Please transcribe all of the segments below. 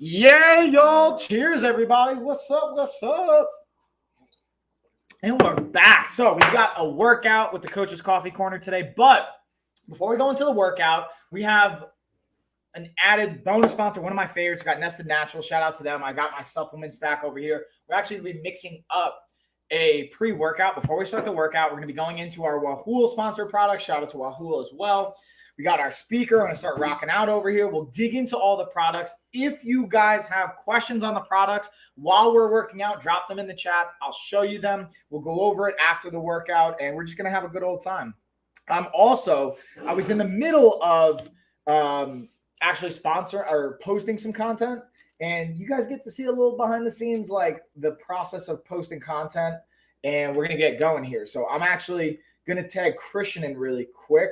Yeah, y'all. Cheers, everybody. What's up? What's up? And we're back. So we got a workout with the Coach's Coffee Corner today. But before we go into the workout, we have an added bonus sponsor, one of my favorites. We got Nested Naturals. Shout out to them. I got my supplement stack over here. We're actually going to be mixing up a pre-workout. Before we start the workout, we're going to be going into our Wahoo sponsored products. Shout out to Wahoo as well. We got our speaker. I'm going to start rocking out over here. We'll dig into all the products. If you guys have questions on the products while we're working out, drop them in the chat. I'll show you them. We'll go over it after the workout, and we're just going to have a good old time. I was in the middle of actually posting some content, and you guys get to see a little behind the scenes, like the process of posting content, and we're going to get going here. So I'm actually going to tag Christian in really quick.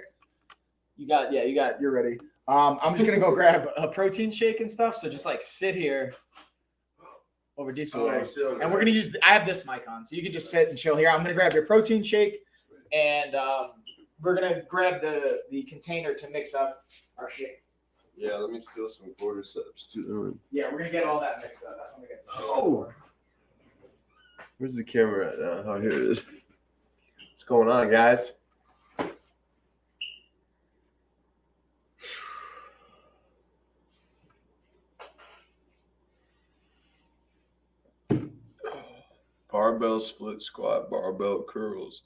You're ready. I'm just going to go grab a protein shake and stuff. So just like sit here over decent way. And we're going to use, I have this mic on, so you can just sit and chill here. I'm going to grab your protein shake, and we're going to grab the container to mix up our shake. Yeah, let me steal some cordyceps too. Yeah, we're going to get all that mixed up. That's when we get the shake. Oh! Where's the camera at now? Oh, here it is. What's going on, guys? Barbell split squat, barbell curls,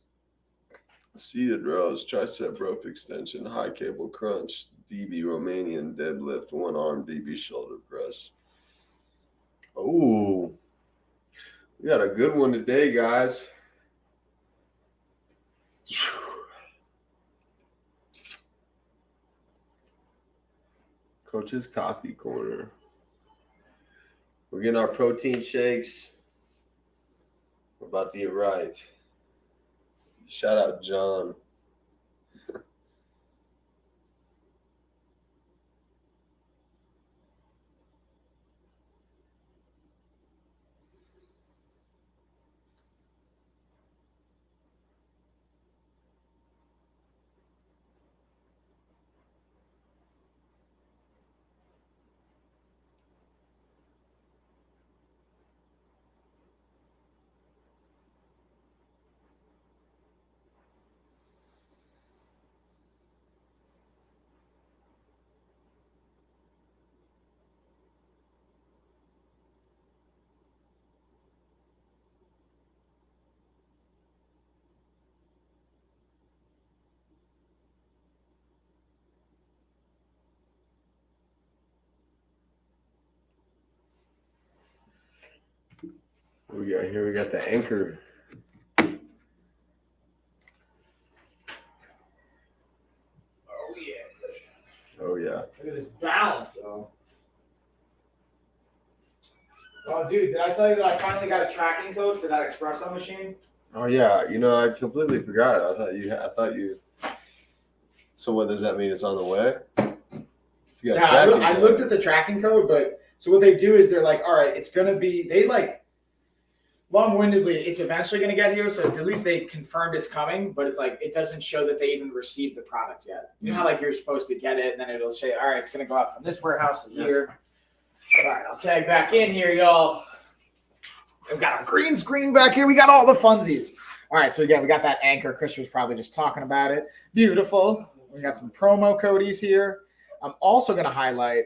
seated rows, tricep rope extension, high cable crunch, DB Romanian deadlift, one arm DB shoulder press. Oh, we got a good one today, guys. Coach's Coffee Corner. We're getting our protein shakes. We're about to get right. Shout out John. What we got here? We got the anchor. Oh, yeah. Oh, yeah. Look at this balance, though. Oh, dude, did I tell you that I finally got a tracking code for that espresso machine? Oh, yeah. You know, I completely forgot. I thought you. So what does that mean? It's on the way? Yeah, I looked at the tracking code, but so what they do is they're like, all right, it's going to be, they like, long-windedly, it's eventually going to get here, so it's at least they confirmed it's coming, but it's like it doesn't show that they even received the product yet. You know how like you're supposed to get it, and then it'll say, all right, it's going to go out from this warehouse to here. All right, I'll tag back in here, y'all. We've got our green screen back here. We got all the funsies. All right, so again, we got that anchor. Chris was probably just talking about it. Beautiful. We got some promo codies here. I'm also going to highlight.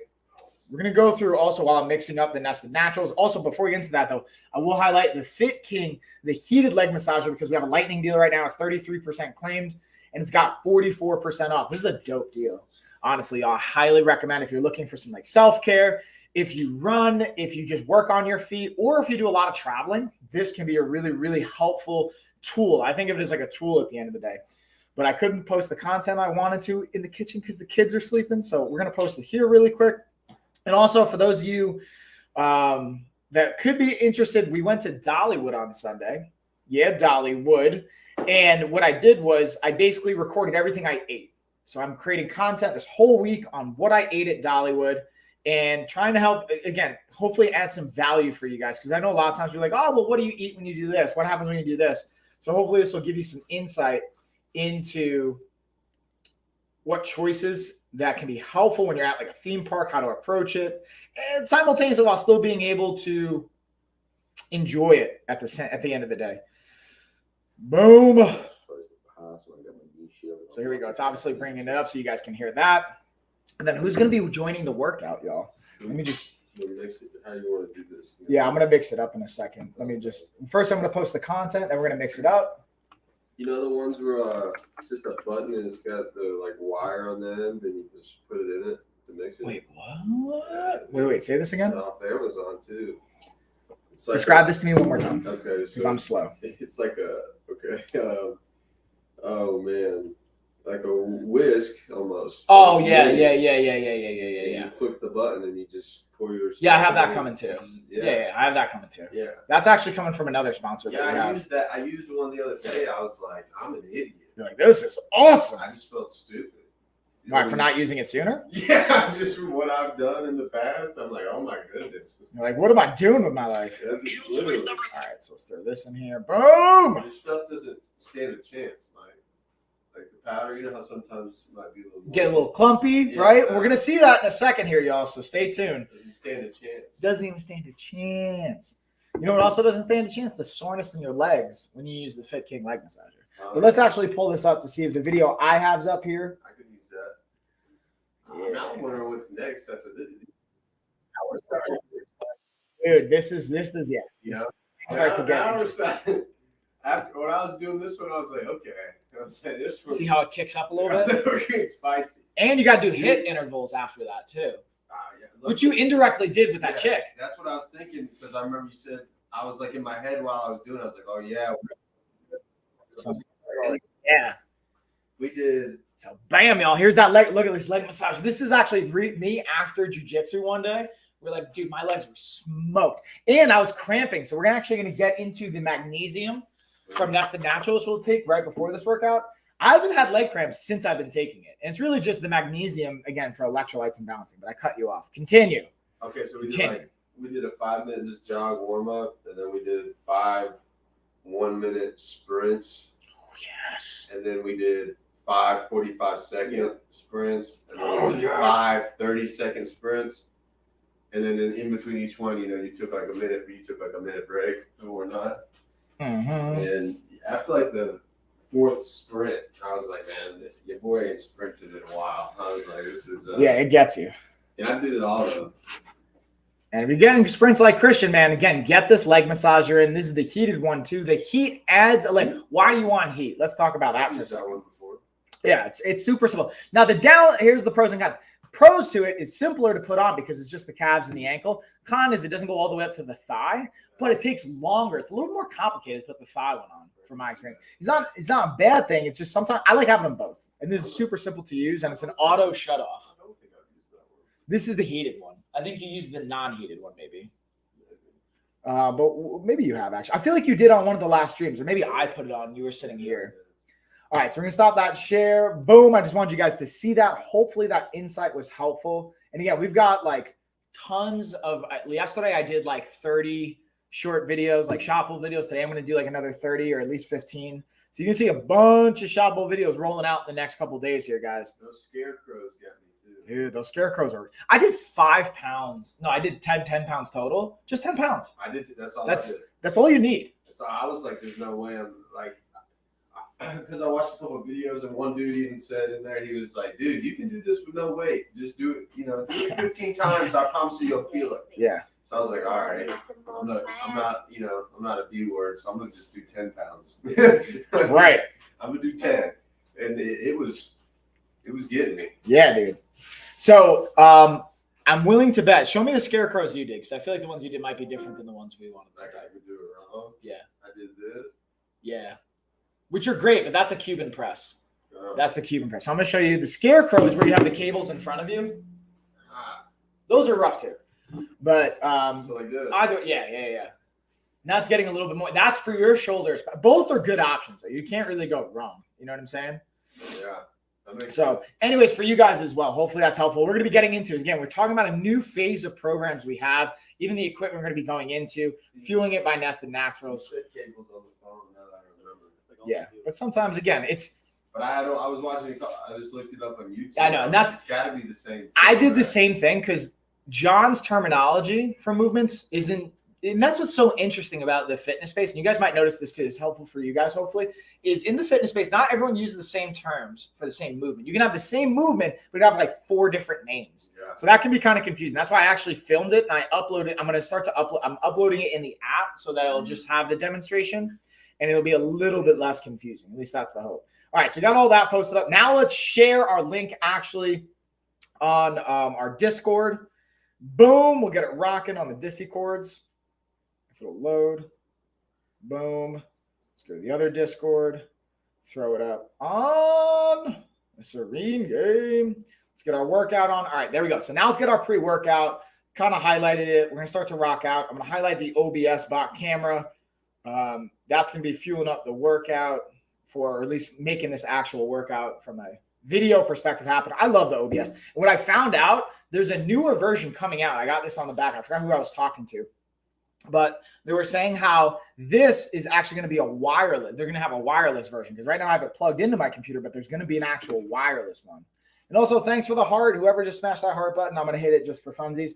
We're going to go through also while I'm mixing up the Nested Naturals. Also, before we get into that, though, I will highlight the Fit King, the heated leg massager, because we have a lightning deal right now. It's 33% claimed, and it's got 44% off. This is a dope deal. Honestly, I highly recommend if you're looking for some like self-care, if you run, if you just work on your feet, or if you do a lot of traveling, this can be a really, really helpful tool. I think of it as like a tool at the end of the day. But I couldn't post the content I wanted to in the kitchen because the kids are sleeping, so we're going to post it here really quick. And also, for those of you that could be interested, we went to Dollywood on Sunday. Yeah, Dollywood. And what I did was I basically recorded everything I ate. So I'm creating content this whole week on what I ate at Dollywood and trying to help, again, hopefully add some value for you guys. Because I know a lot of times you're like, oh, well, what do you eat when you do this? What happens when you do this? So hopefully this will give you some insight into what choices that can be helpful when you're at like a theme park, how to approach it, and simultaneously while still being able to enjoy it at the end of the day. Boom. So here we go. It's obviously bringing it up so you guys can hear that. And then who's going to be joining the workout, y'all? Let me just. How you want to do this? Yeah, I'm going to mix it up in a second. Let me just. First, I'm going to post the content, then we're going to mix it up. You know the ones where it's just a button and it's got the like wire on the end, and you just put it in it to mix it. Wait, what? Wait. Say this again. It's off Amazon too. It's like Describe this to me one more time. Okay, Because I'm slow. It's like oh man, like a whisk almost. Oh It's yeah. You click the button and you just pour your. Yeah, I have that coming too. Yeah. Yeah, I have that coming too. Yeah. That's actually coming from another sponsor that we Yeah, have. I used one the other day. I was like, I'm an idiot. You're like, this is awesome. I just felt stupid. You Why, know for what I not using it sooner? mean? Yeah, just from what I've done in the past. I'm like, oh my goodness. You're like, what am I doing with my life? That's just literally. All right, so let's throw this in here. Boom. This stuff doesn't stand a chance, Mike. Like the powder, you know how sometimes it might be a little. Get a little clumpy, Yeah, right? exactly. We're going to see that in a second here, y'all, so stay tuned. Doesn't stand a chance. Doesn't even stand a chance. You know what also doesn't stand a chance? The soreness in your legs when you use the Fit King leg massager. But let's actually pull this up to see if the video I have's up here. I could use that. Now I'm wondering what's next after this. Dude, this is yeah. You know, Start to get now we're interesting. starting- After when I was doing this one, I was like, okay. I was like, this one. See how it kicks up a little I was bit? like, we're getting spicy. And you got to do hit intervals after that too, Yeah. which you indirectly did with that Yeah, chick. That's what I was thinking because I remember you said I was like in my head while I was doing it. I was like, oh yeah, Yeah. we did. So bam, y'all. Here's that leg. Look at this leg massage. This is actually me after jujitsu one day. We're like, dude, my legs were smoked. And I was cramping. So we're actually going to get into the magnesium from Nested Naturals we'll take right before this workout. I haven't had leg cramps since I've been taking it. And it's really just the magnesium, again, for electrolytes and balancing. But I cut you off. Continue. Okay, so Continue. we did a 5-minute just jog warm up, and then we did 5 1-minute sprints, Yes. and then we did 5 45-second sprints, and then we did yes. 5 30-second sprints, and then in between each one, you took like a minute, but you took like a minute break or not. Mm-hmm. And after like the 4th sprint, I was like, man, your boy ain't sprinted in a while. I was like, this is Yeah, it gets you. and I did it all of. And if you're getting sprints like Christian, man, again, get this leg massager in. This is the heated one too. The heat adds why do you want heat? Let's talk about that I've for a used that second. one before. Yeah, it's super simple. Now here's the pros and cons. Pros to it is simpler to put on because it's just the calves and the ankle. Con is it doesn't go all the way up to the thigh, but it takes longer. It's a little more complicated to put the thigh one on, from my experience. It's not a bad thing. It's just sometimes I like having them both. And this is super simple to use, and it's an auto shut off. I don't think I've used that one. This is the heated one. I think you used the non-heated one, maybe. But maybe you have actually. I feel like you did on one of the last streams, or maybe I put it on. You were sitting here. All right, so we're gonna stop that share. Boom! I just wanted you guys to see that. Hopefully, that insight was helpful. And again, we've got like tons of. Yesterday, I did like 30 short videos, like Shopple videos. Today, I'm gonna do like another 30 or at least 15. So you can see a bunch of Shopple videos rolling out in the next couple days here, guys. Those scarecrows got me too. Dude, those scarecrows are. I did 5 pounds. No, I did 10 pounds total. Just 10 pounds. I did. That's all That's- I did. That's all you need. So I was like, there's no way I'm like, because I watched a couple of videos and one dude even said in there, he was like, dude, you can do this with no weight. Just do it, do it 15 times. I promise you, you'll feel it. Yeah. So I was like, all right, I'm not a B word, so I'm gonna just do 10 pounds. Right. I'm gonna do 10, and it was getting me. Yeah, dude. So I'm willing to bet. Show me the scarecrows you did, because I feel like the ones you did might be different than the ones we wanted to Like I type. could do it wrong. Yeah. I did this. Yeah. Which are great, but that's a Cuban press. Oh. That's the Cuban press. So I'm going to show you the scarecrows where you have the cables in front of you. Those are rough too. But So like this. either, yeah. And that's getting a little bit more. That's for your shoulders. Both are good options. You can't really go wrong. You know what I'm saying? Yeah. That makes So, sense. anyways, for you guys as well, hopefully that's helpful. We're going to be getting into it. Again, we're talking about a new phase of programs we have, even the equipment we're going to be going into, fueling it by Nested Naturals. Said cables on the phone. Now that I remember. Yeah, but sometimes, again, But I was watching it. I just looked it up on YouTube. I know, and it's got to be the same thing, I did the same thing because John's terminology for movements isn't, and that's what's so interesting about the fitness space. And you guys might notice this too. It's helpful for you guys, hopefully, is in the fitness space, not everyone uses the same terms for the same movement. You can have the same movement, but you have like 4 different names. Yeah. So that can be kind of confusing. That's why I actually filmed it and I uploaded it. I'm going to start to upload. I'm uploading it in the app so that it'll just have the demonstration and it'll be a little bit less confusing. At least that's the hope. All right. So we got all that posted up. Now let's share our link actually on our Discord. Boom. We'll get it rocking on the Discords. If it'll load. Boom. Let's go to the other Discord. Throw it up on the Serene game. Let's get our workout on. All right, there we go. So now let's get our pre-workout. Kind of highlighted it. We're going to start to rock out. I'm going to highlight the OBS bot camera. That's going to be fueling up the workout for, or at least making this actual workout from a video perspective happen. I love the OBS. And what I found out, there's a newer version coming out. I got this on the back. I forgot who I was talking to. But they were saying how this is actually going to be a wireless. They're going to have a wireless version because right now I have it plugged into my computer, but there's going to be an actual wireless one. And also, thanks for the heart. Whoever just smashed that heart button, I'm going to hit it just for funsies.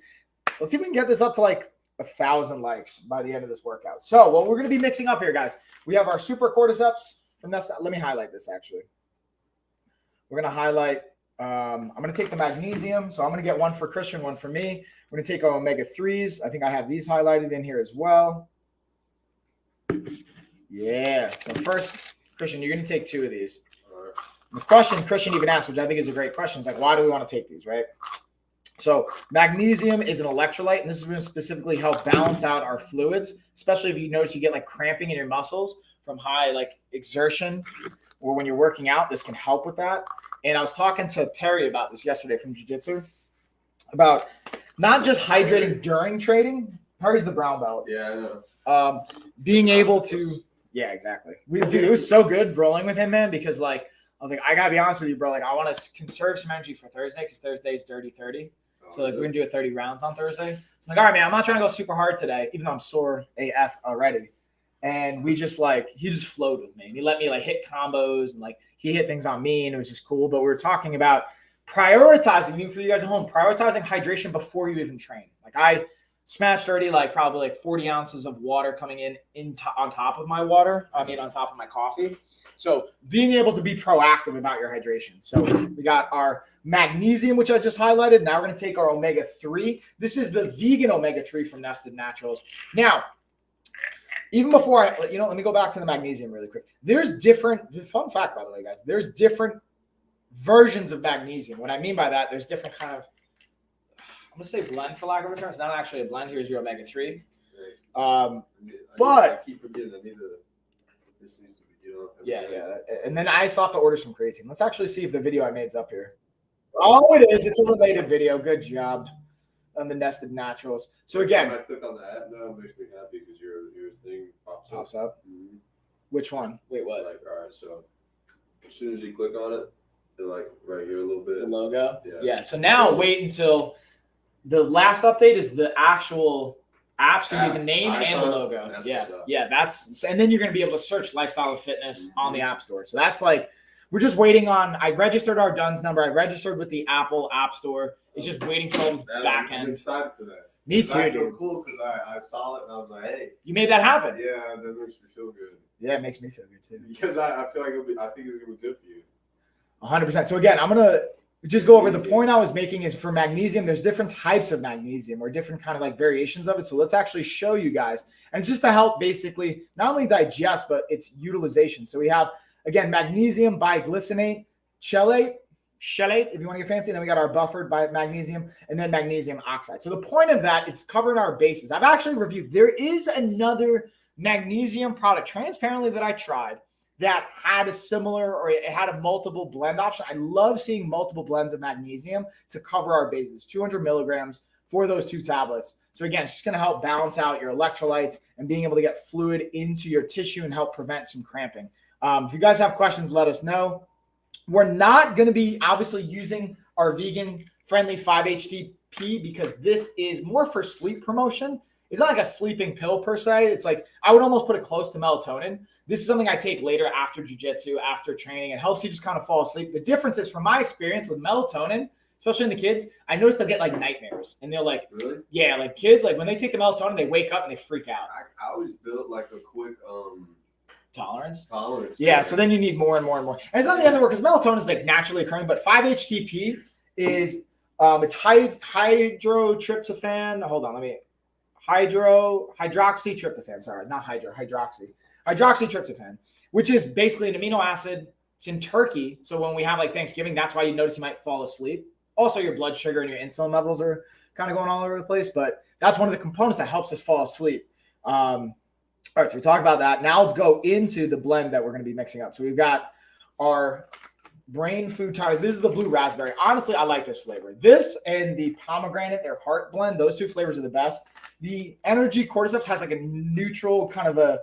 Let's see if we can get this up to like 1,000 likes by the end of this workout. So what we're going to be mixing up here, guys, we have our super cordyceps from this. Let me highlight this actually. We're going to highlight. I'm going to take the magnesium. So I'm going to get one for Christian, one for me. We're going to take our omega-3s. I think I have these highlighted in here as well. Yeah. So first, Christian, you're going to take 2 of these. The question Christian even asked, which I think is a great question, is like, why do we want to take these, right? So magnesium is an electrolyte, and this is going to specifically help balance out our fluids, especially if you notice you get like cramping in your muscles from high like exertion or when you're working out. This can help with that. And I was talking to Perry about this yesterday from Jiu-Jitsu about not just hydrating during training. Perry's the brown belt. Yeah, I know. Being able to, yeah, exactly. Dude, it was so good rolling with him, man, because like I was like, I gotta be honest with you, bro. Like, I want to conserve some energy for Thursday because Thursday is Dirty 30. So like we're gonna do a 30 rounds on Thursday. So I'm like, all right, man, I'm not trying to go super hard today, even though I'm sore AF already. And we just like, he just flowed with me. And he let me like hit combos and like he hit things on me and it was just cool. But we were talking about prioritizing, even for you guys at home, prioritizing hydration before you even train. Like I smashed dirty, like probably like 40 ounces of water coming in on top of my water. I mean, on top of my coffee. So being able to be proactive about your hydration. So we got our magnesium, which I just highlighted. Now we're going to take our omega-3. This is the vegan omega-3 from Nested Naturals. Now, even before let me go back to the magnesium really quick. There's different, fun fact, by the way, guys, there's different versions of magnesium. What I mean by that, there's different kind of, I'm going to say blend for lack of a term. It's not actually a blend. Here's your omega-3. But I keep forgetting I need this needs to be dealing. Yeah. And then I still have to order some creatine. Let's actually see if the video I made's up here. Oh, it is. It's a related video. Good job on the Nested Naturals. So again, I click on the app now, it makes me happy because your thing pops up. Mm-hmm. Which one? Wait, what? Like, all right, so as soon as you click on it, they're like right here a little bit. The logo? Yeah. So now wait until the last update is the actual app's going to be the name and the logo. Yeah. That's, and then you're going to be able to search Lifestyle of Fitness on the App Store. So that's like, we're just waiting on, I registered our DUNS number. I registered with the Apple App Store. It's just waiting for this back end. I'm excited for that. Me too, I dude. feel cool because I saw it and I was like, hey. You made that happen. Yeah, that makes me feel good. Yeah, it makes me feel good too. Because I feel like I think it's going to be good for you. 100%. So again, I'm going to just go over the point I was making is for magnesium, there's different types of magnesium or different kind of like variations of it. So let's actually show you guys. And it's just to help basically not only digest, but its utilization. So we have, again, magnesium biglycinate, chelate, if you want to get fancy. Then we got our buffered by magnesium and then magnesium oxide. So the point of that, it's covering our bases. I've actually reviewed. There is another magnesium product transparently that I tried that had a similar or it had a multiple blend option. I love seeing multiple blends of magnesium to cover our bases, 200 milligrams for those 2 tablets. So again, it's just going to help balance out your electrolytes and being able to get fluid into your tissue and help prevent some cramping. If you guys have questions, let us know. We're not going to be obviously using our vegan friendly 5-HTP because this is more for sleep promotion. it's not like a sleeping pill per se. It's like I would almost put it close to melatonin. This is something I take later after jiu-jitsu, after training. It helps you just kind of fall asleep. The difference is, from my experience with melatonin, especially in the kids, I noticed they'll get like nightmares. And they're like, Really? yeah, like kids, like when they take the melatonin, they wake up and they freak out. I always built like a quick Tolerance. Yeah, So then you need more and more and more. And it's not the end of the work, because melatonin is like naturally occurring, but 5-HTP is it's hydrotryptophan. Hold on, hydroxytryptophan. Sorry, not hydroxytryptophan, which is basically an amino acid. It's in turkey. So when we have like Thanksgiving, that's why you notice you might fall asleep. Also, your blood sugar and your insulin levels are kind of going all over the place, but that's one of the components that helps us fall asleep. All right, so we talked about that. Now let's go into the blend that we're going to be mixing up. So we've got our Brain Food Tonic. This is the blue raspberry. Honestly, I like this flavor. This and the pomegranate, their heart blend, those two flavors are the best. The Energy Cordyceps has like a neutral kind of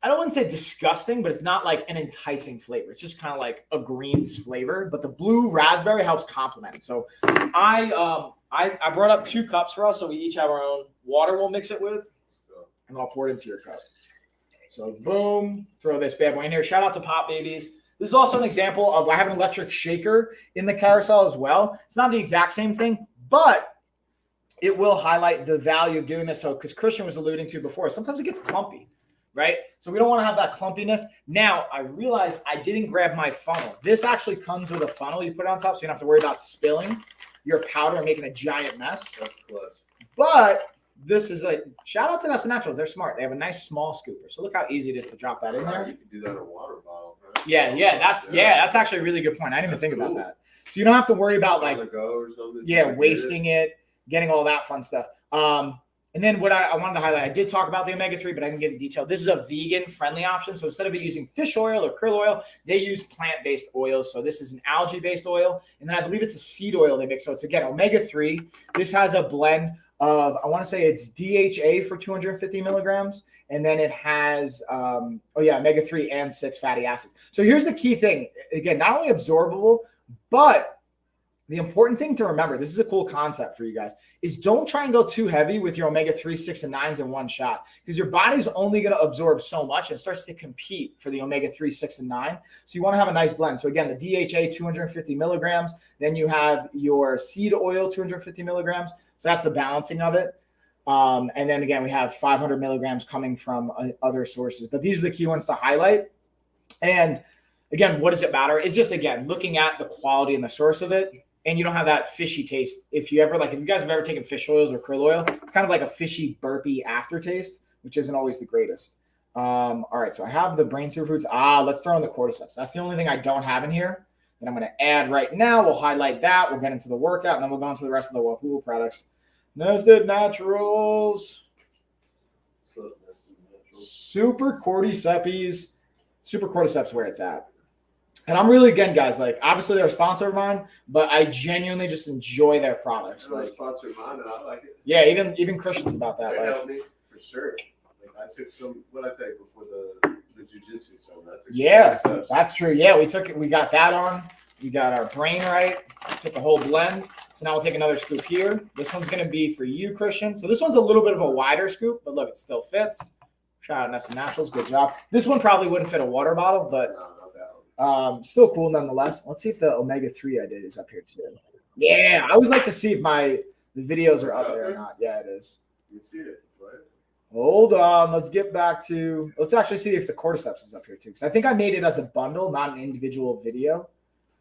I don't want to say disgusting, but it's not like an enticing flavor. It's just kind of like a greens flavor, but the blue raspberry helps complement it. So I brought up 2 cups for us, so we each have our own water we'll mix it with. And I'll pour it into your cup. So boom, throw this bad boy in here. Shout out to Pop Babies. This is also an example of I have an electric shaker in the carousel as well. It's not the exact same thing, but it will highlight the value of doing this. So because Christian was alluding to before, sometimes it gets clumpy, right? So we don't want to have that clumpiness. Now, I realized I didn't grab my funnel. This actually comes with a funnel you put on top, so you don't have to worry about spilling your powder and making a giant mess. That's clutch. But this is like, shout out to Nessa Naturals. They're smart. They have a nice small scooper. So look how easy it is to drop that in there. You can do that in a water bottle, right? Yeah, that's actually a really good point. I didn't even think about that. So you don't have to worry about like, wasting it, getting all that fun stuff. And then what I wanted to highlight, I did talk about the omega-3, but I didn't get in detail. This is a vegan-friendly option. So instead of it using fish oil or krill oil, they use plant-based oils. So this is an algae-based oil. And then I believe it's a seed oil they mix. So it's, again, omega-3. This has a blend of, I want to say it's DHA for 250 milligrams. And then it has, omega-3 and 6 fatty acids. So here's the key thing. Again, not only absorbable, but the important thing to remember, this is a cool concept for you guys, is don't try and go too heavy with your omega-3, 6, and 9s in one shot, because your body's only going to absorb so much and it starts to compete for the omega-3, 6, and 9. So you want to have a nice blend. So again, the DHA, 250 milligrams. Then you have your seed oil, 250 milligrams. So that's the balancing of it. And then again, we have 500 milligrams coming from other sources. But these are the key ones to highlight. And again, what does it matter? It's just, again, looking at the quality and the source of it. And you don't have that fishy taste. If you guys have ever taken fish oils or krill oil, it's kind of like a fishy, burpy aftertaste, which isn't always the greatest. All right, so I have the brain superfoods. Let's throw in the cordyceps. That's the only thing I don't have in here that I'm going to add right now. We'll highlight that. We'll get into the workout, and then we'll go into the rest of the Wahoo products. Nested Naturals. Super Cordyceps where it's at. And I'm really, again, guys, like, obviously they're a sponsor of mine, but I genuinely just enjoy their products. They're a sponsor of mine, and I like it. Yeah, even Christian's about that. They helped me, for sure. Like, I took some, what I take before the jiu-jitsu. Yeah, that's true. Yeah, we got that on. We got our brain right. Took the whole blend. So now we'll take another scoop here. This one's going to be for you, Christian. So this one's a little bit of a wider scoop, but look, it still fits. Shout out Nessa Naturals. Good job. This one probably wouldn't fit a water bottle, but still cool nonetheless. Let's see if the omega-3 I did is up here too. Yeah, I always like to see if the videos are up there or not. Yeah, it is. You see it, right? Hold on. Let's actually see if the cordyceps is up here too. Because I think I made it as a bundle, not an individual video.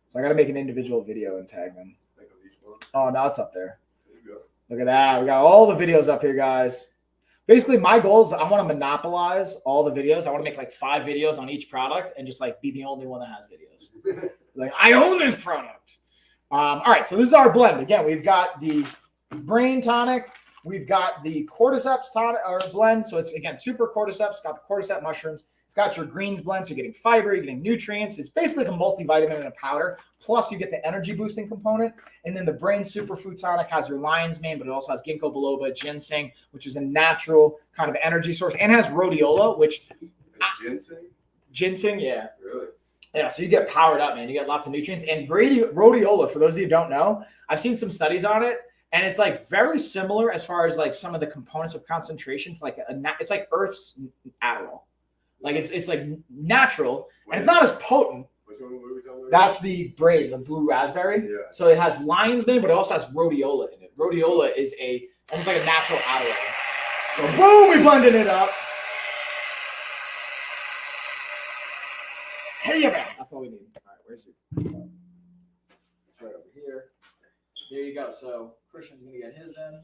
So I got to make an individual video and tag them. Oh, now it's up there. There you go. Look at that. We got all the videos up here, guys. Basically, my goal is I want to monopolize all the videos. I want to make like 5 videos on each product and just like be the only one that has videos. Like, I own this product. All right, so this is our blend. Again, we've got the brain tonic. We've got the cordyceps tonic or blend. So it's, again, super cordyceps. Got the cordyceps mushrooms. It's got your greens blend. So you're getting fiber, you're getting nutrients. It's basically like a multivitamin in a powder. Plus, you get the energy boosting component. And then the brain superfood tonic has your lion's mane, but it also has ginkgo biloba, ginseng, which is a natural kind of energy source, and has rhodiola, which ginseng. Ginseng, yeah. Really? Yeah, so you get powered up, man. You get lots of nutrients. And rhodiola, for those of you who don't know, I've seen some studies on it, And it's like very similar as far as like some of the components of concentration to like it's like Earth's Adderall. Like it's like natural and it's not as potent. Which one were we talking about? That's the braid, the blue raspberry. Yeah. So it has lion's mane, but it also has rhodiola in it. Rhodiola is almost like a natural Adderall. So boom, we blended it up. Hey, man. That's all we need. All right, where's your? It's right over here. There you go. So Christian's gonna get his in.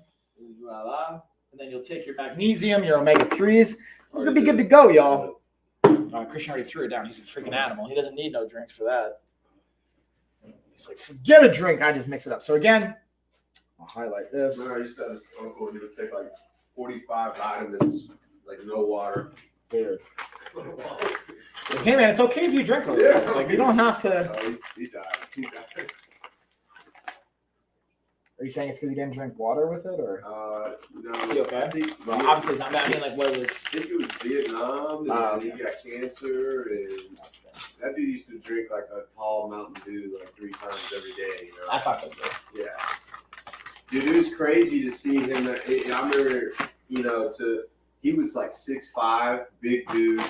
Voila. And then you'll take your magnesium, your omega-3s. We're gonna be good to go, y'all. Christian already threw it down. He's a freaking animal. He doesn't need no drinks for that. He's like, forget a drink. I just mix it up. So again, I'll highlight this. Remember, I used to have this uncle. He would take like 45 vitamins, like no water. Dude. Like, hey man, it's okay if you drink a little. Yeah. Like you don't have to. No, he died. He died. Are you saying it's because he didn't drink water with it, or? No. Is he okay? I think, Well, obviously not. I mean, like what was? I think it was Vietnam, and he got cancer, and that dude used to drink like a tall Mountain Dew like 3 times every day. You know? That's not so good. Yeah. Dude, it was crazy to see him. I remember, he was like 6'5", big dude,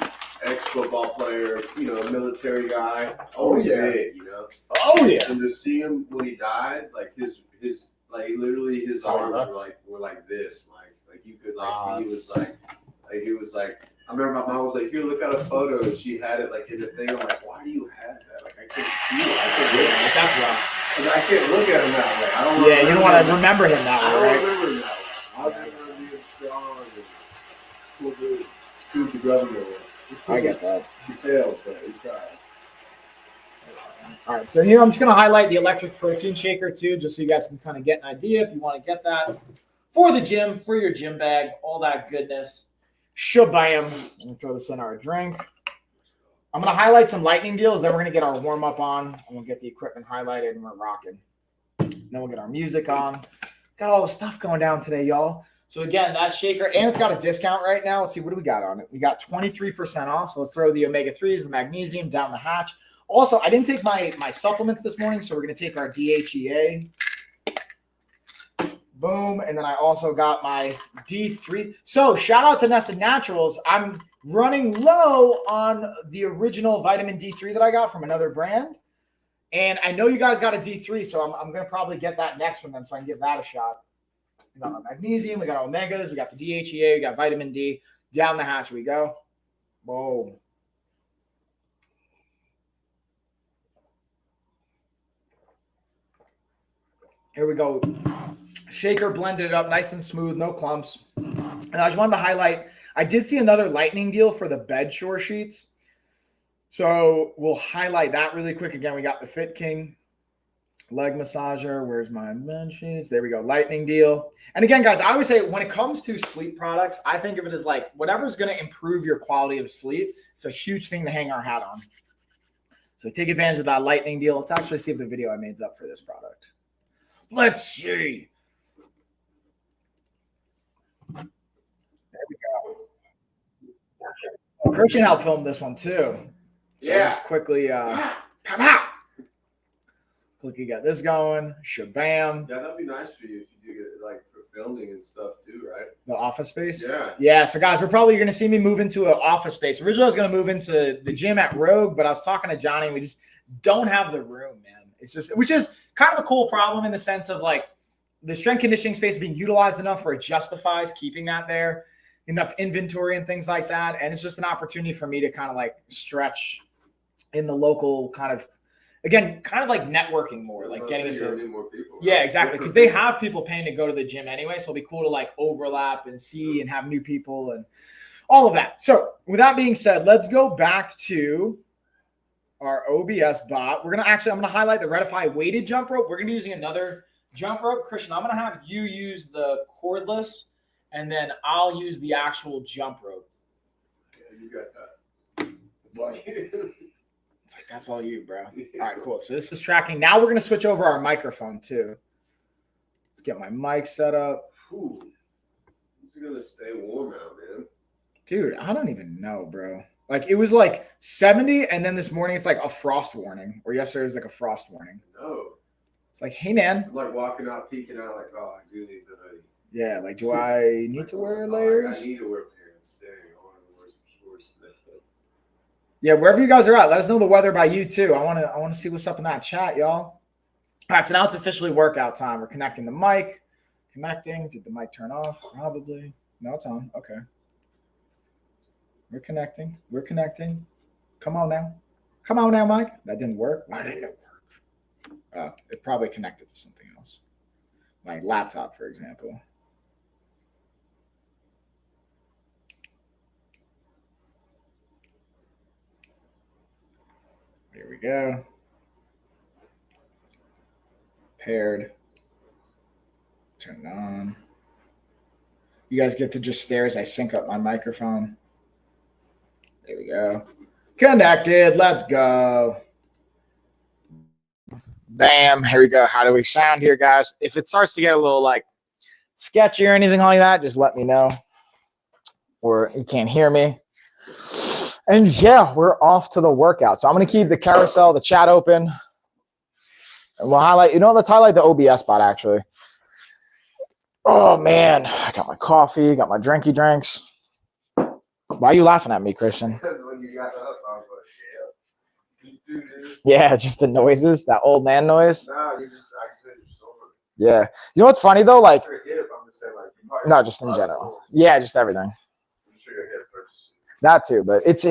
ex-football player, military guy. Always big, Oh yeah. And to see him when he died, like his literally his arms were like this, like you could he was like. I remember my mom was like, "Here, look at a photo," and she had it like in the thing. I'm like, "Why do you have that? Like, I can't see it. That's rough. I can't look at him that way. I don't. Yeah, you don't want to remember him that I way, don't right? remember him that way. I remember him being strong and cool dude. Shoot the governor. I get that. She failed, but he tried. All right, so here I'm just going to highlight the electric protein shaker too, just so you guys can kind of get an idea if you want to get that for the gym, for your gym bag, all that goodness. Shabam. Let me throw this in our drink. I'm going to highlight some lightning deals, then we're going to get our warm-up on, and we'll get the equipment highlighted, and we're rocking. Then we'll get our music on. Got all the stuff going down today, y'all. So again, that shaker, and it's got a discount right now. Let's see, what do we got on it? We got 23% off, so let's throw the omega-3s, the magnesium down the hatch. Also, I didn't take my supplements this morning, so we're going to take our DHEA. Boom. And then I also got my D3. So shout out to Nested Naturals. I'm running low on the original vitamin D3 that I got from another brand. And I know you guys got a D3, so I'm going to probably get that next from them so I can give that a shot. We got our magnesium. We got our omegas. We got the DHEA. We got vitamin D. Down the hatch we go. Boom. Here we go. Shaker blended it up nice and smooth, no clumps. And I just wanted to highlight, I did see another lightning deal for the bed shore sheets. So we'll highlight that really quick. Again, we got the Fit King leg massager. Where's my bed sheets? There we go. Lightning deal. And again, guys, I always say when it comes to sleep products, I think of it as like whatever's going to improve your quality of sleep. It's a huge thing to hang our hat on. So take advantage of that lightning deal. Let's actually see if the video I made's up for this product. Let's see. There we go. Christian helped film this one too. So Yeah. just quickly, quickly got this going. Shabam. Yeah, that'd be nice for you if you do get like for filming and stuff too, right? The office space. Yeah. Yeah. So guys, we're probably going to see me move into an office space. Originally, I was going to move into the gym at Rogue, but I was talking to Johnny, and we just don't have the room, man. It's just, which is kind of a cool problem in the sense of like the strength conditioning space being utilized enough where it justifies keeping that there, enough inventory and things like that. And it's just an opportunity for me to kind of like stretch in the local kind of, again, kind of like networking more, like getting into more people. Yeah, exactly. Because they have people paying to go to the gym anyway. So it'll be cool to like overlap and see and have new people and all of that. So with that being said, let's go back to our OBS bot. I'm going to highlight the Redify weighted jump rope. We're going to be using another jump rope. Christian, I'm going to have you use the cordless, and then I'll use the actual jump rope. Yeah, you got that. It's like, that's all you, bro. All right, cool. So this is tracking. Now we're going to switch over our microphone too. Let's get my mic set up. Ooh, it's going to stay warm out, man. Dude, I don't even know, bro. Like, it was like 70, and then this morning it's like a frost warning. Or yesterday it was like a frost warning. No. It's like, hey man. I'm like walking out, peeking out, like, oh, I do need the hoodie. Yeah, like, do I need to wear layers? I need to wear pants. Dang, I want to wear some shorts today. Yeah, wherever you guys are at, let us know the weather by you too. I want to see what's up in that chat, y'all. All right, so now it's officially workout time. We're connecting the mic. Connecting. Did the mic turn off? Probably. No, it's on. Okay. We're connecting. We're connecting. Come on now. Come on now, Mike. That didn't work. Why didn't it work? It probably connected to something else. My laptop, for example. Here we go. Paired. Turn it on. You guys get to just stare as I sync up my microphone. There we go. Connected. Let's go. Bam. Here we go. How do we sound here, guys? If it starts to get a little like sketchy or anything like that, just let me know. Or you can't hear me. And yeah, we're off to the workout. So I'm going to keep the carousel, the chat open. And we'll highlight, let's highlight the OBS bot actually. Oh man, I got my coffee, got my drinky drinks. Why are you laughing at me, Christian? Because when you got up, I was like, yeah. Me too, dude. Yeah, just the noises, that old man noise. Nah, you just acted sober. Yeah. You know what's funny though? Like, I'm just saying, like, no, just in general. Yeah, just everything. I'm sure your hip hurts. That too, but it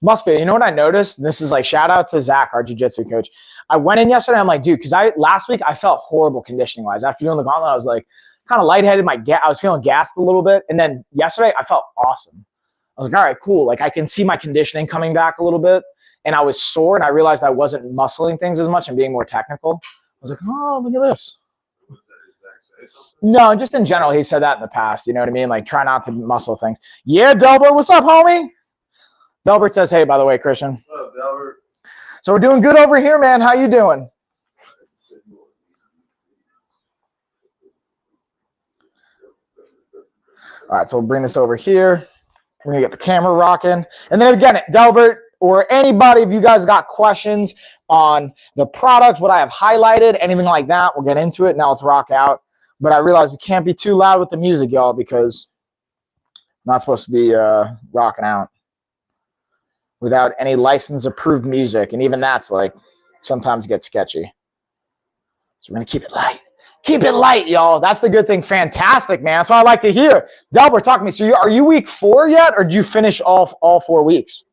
must be. You know what I noticed? This is like shout out to Zach, our jiu-jitsu coach. I went in yesterday. I'm like, dude, because last week I felt horrible conditioning wise. After doing the gauntlet, I was like kind of lightheaded. I was feeling gassed a little bit, and then yesterday I felt awesome. I was like, all right, cool. Like I can see my conditioning coming back a little bit, and I was sore, and I realized I wasn't muscling things as much and being more technical. I was like, oh, look at this. No, just in general, he said that in the past. You know what I mean? Like, try not to muscle things. Yeah, Delbert, what's up, homie? Delbert says, hey, by the way, Christian. What's up, Delbert? So we're doing good over here, man. How you doing? All right, so we'll bring this over here. We're going to get the camera rocking. And then again, Delbert or anybody, if you guys got questions on the product, what I have highlighted, anything like that, we'll get into it. Now let's rock out. But I realize we can't be too loud with the music, y'all, because I'm not supposed to be rocking out without any license-approved music. And even that's, like, sometimes gets sketchy. So we're going to keep it light. Keep it light, y'all. That's the good thing. Fantastic, man. That's what I like to hear. Delbert, talk to me. So are you week 4 yet, or did you finish all 4 weeks?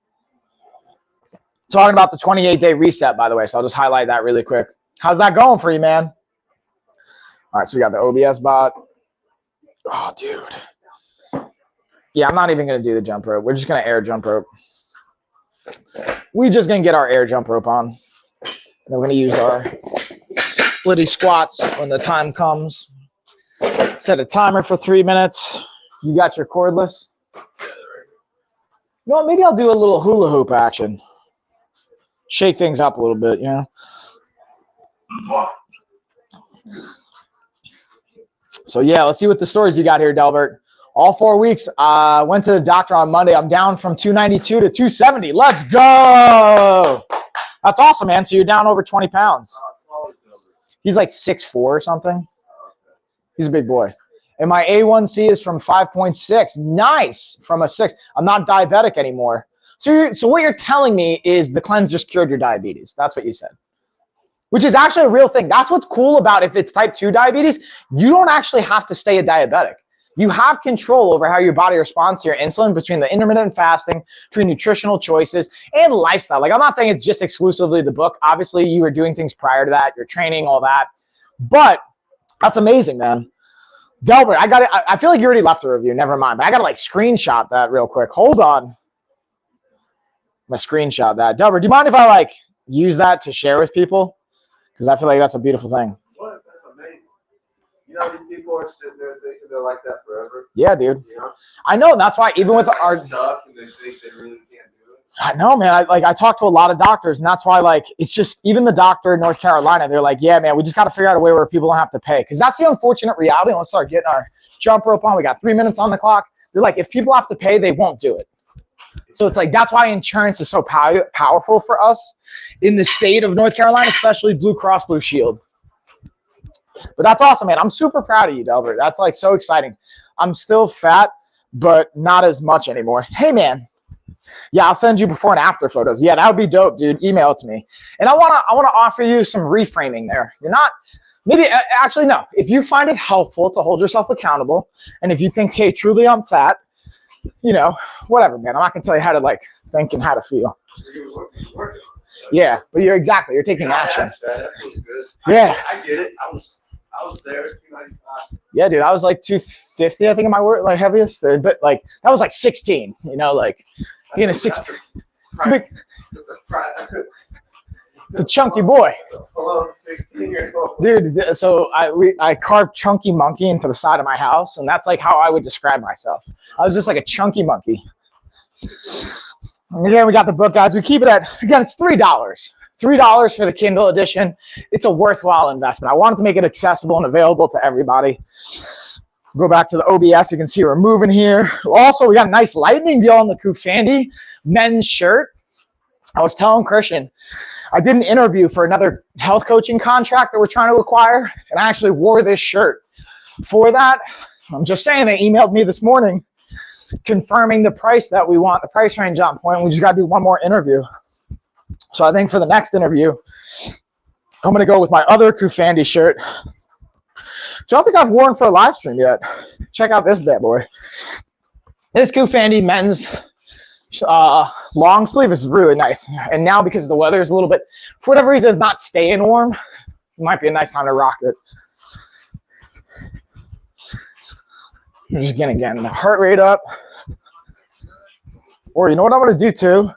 Talking about the 28-day reset, by the way, so I'll just highlight that really quick. How's that going for you, man? All right, so we got the OBS bot. Oh, dude. Yeah, I'm not even going to do the jump rope. We're just going to air jump rope. We're just going to get our air jump rope on. And we're going to use our splitty squats when the time comes. Set a timer for 3 minutes. You got your cordless? You know what? Maybe I'll do a little hula hoop action. Shake things up a little bit, you know? So, yeah, let's see what the stories you got here, Delbert. All 4 weeks. Went to the doctor on Monday. I'm down from 292 to 270. Let's go. That's awesome, man. So you're down over 20 pounds. He's like 6'4" or something. He's a big boy. And my A1C is from 5.6. Nice. From a 6. I'm not diabetic anymore. So what you're telling me is the cleanse just cured your diabetes. That's what you said. Which is actually a real thing. That's what's cool about if it's type 2 diabetes. You don't actually have to stay a diabetic. You have control over how your body responds to your insulin between the intermittent fasting, between nutritional choices, and lifestyle. Like, I'm not saying it's just exclusively the book. Obviously, you were doing things prior to that. You're training, all that. But that's amazing, man. Delbert, I feel like you already left a review. Never mind. But I got to, like, screenshot that real quick. Hold on. I'm going to screenshot that. Delbert, do you mind if I, like, use that to share with people? Because I feel like that's a beautiful thing. What? That's amazing. You know, these people are sitting there thinking they're like that forever. Yeah, dude. You know? I know, and that's why even with our stuff, and they think they really can't do it. I know, man. I talk to a lot of doctors, and that's why, like, it's just even the doctor in North Carolina, they're like, yeah, man, we just got to figure out a way where people don't have to pay. Because that's the unfortunate reality. Let's start getting our jump rope on. We got 3 minutes on the clock. They're like, if people have to pay, they won't do it. So it's like, that's why insurance is so powerful for us in the state of North Carolina, especially Blue Cross Blue Shield. But that's awesome, man. I'm super proud of you, Delbert. That's like so exciting. I'm still fat, but not as much anymore. Hey, man. Yeah, I'll send you before and after photos. Yeah, that would be dope, dude. Email it to me. And I wanna offer you some reframing there. You're not maybe actually no. If you find it helpful to hold yourself accountable, and if you think, hey, truly I'm fat, you know, whatever, man. I'm not gonna tell you how to like think and how to feel. Yeah, but you're taking action. That feels good. Yeah, I get it. I was there. 295. yeah, dude. I was like 250, I think, in my work, like heaviest. But like that was like 16. You know, like being a 16. It's a big. It's a chunky boy. Hello, 16-year-old. Dude, so I carved Chunky Monkey into the side of my house, and that's like how I would describe myself. I was just like a chunky monkey. And again, we got the book, guys. We keep it at, again, it's $3. $3 for the Kindle edition. It's a worthwhile investment. I wanted to make it accessible and available to everybody. Go back to the OBS. You can see we're moving here. Also, we got a nice lightning deal on the Kufandi men's shirt. I was telling Christian, I did an interview for another health coaching contract that we're trying to acquire, and I actually wore this shirt for that. I'm just saying, they emailed me this morning confirming the price that we want, the price range on point. We just got to do one more interview. So I think for the next interview, I'm going to go with my other Kufandi shirt, which I don't think I've worn for a live stream yet. Check out this bad boy. This Kufandi men's long sleeve is really nice. And now because the weather is a little bit, for whatever reason, it's not staying warm, it might be a nice time to rock it. I'm just gonna get the heart rate up. Or you know what I'm gonna do too?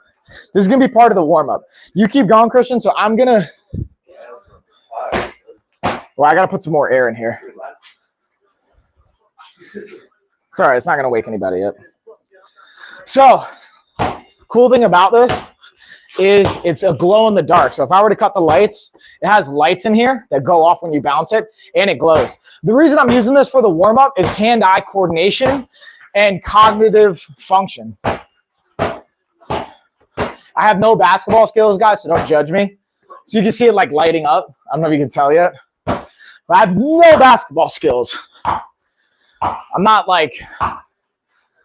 This is gonna be part of the warm up. You keep going, Christian, so I'm gonna, well, I gotta put some more air in here. Sorry, it's not gonna wake anybody up. So, cool thing about this is it's a glow in the dark. So if I were to cut the lights, it has lights in here that go off when you bounce it, and it glows. The reason I'm using this for the warm-up is hand-eye coordination and cognitive function. I have no basketball skills, guys, so don't judge me. So you can see it like lighting up. I don't know if you can tell yet. But I have no basketball skills. I'm not like, I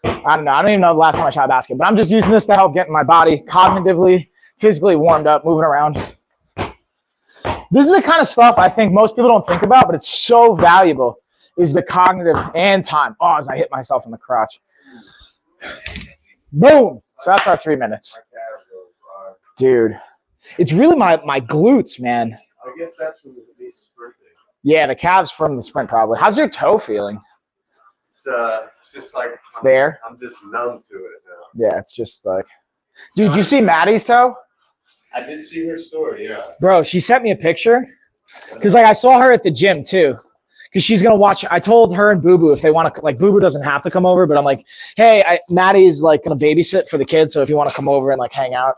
don't know. I don't even know the last time I shot a basket, but I'm just using this to help get my body cognitively, physically warmed up, moving around. This is the kind of stuff I think most people don't think about, but it's so valuable, is the cognitive and time. Oh, as I hit myself in the crotch. Boom. So that's our 3 minutes. Dude, it's really my glutes, man. I guess that's from the niece's birthday. Yeah, the calves from the sprint probably. How's your toe feeling? It's just like It's there. I'm just numb to it now. Yeah, it's just like, dude, did you see Maddie's toe? I did see her story, yeah. Bro, she sent me a picture because like I saw her at the gym too. Because she's gonna watch. I told her and Boo Boo if they want to, like, Boo Boo doesn't have to come over, but I'm like, hey, Maddie's like gonna babysit for the kids, so if you want to come over and like hang out,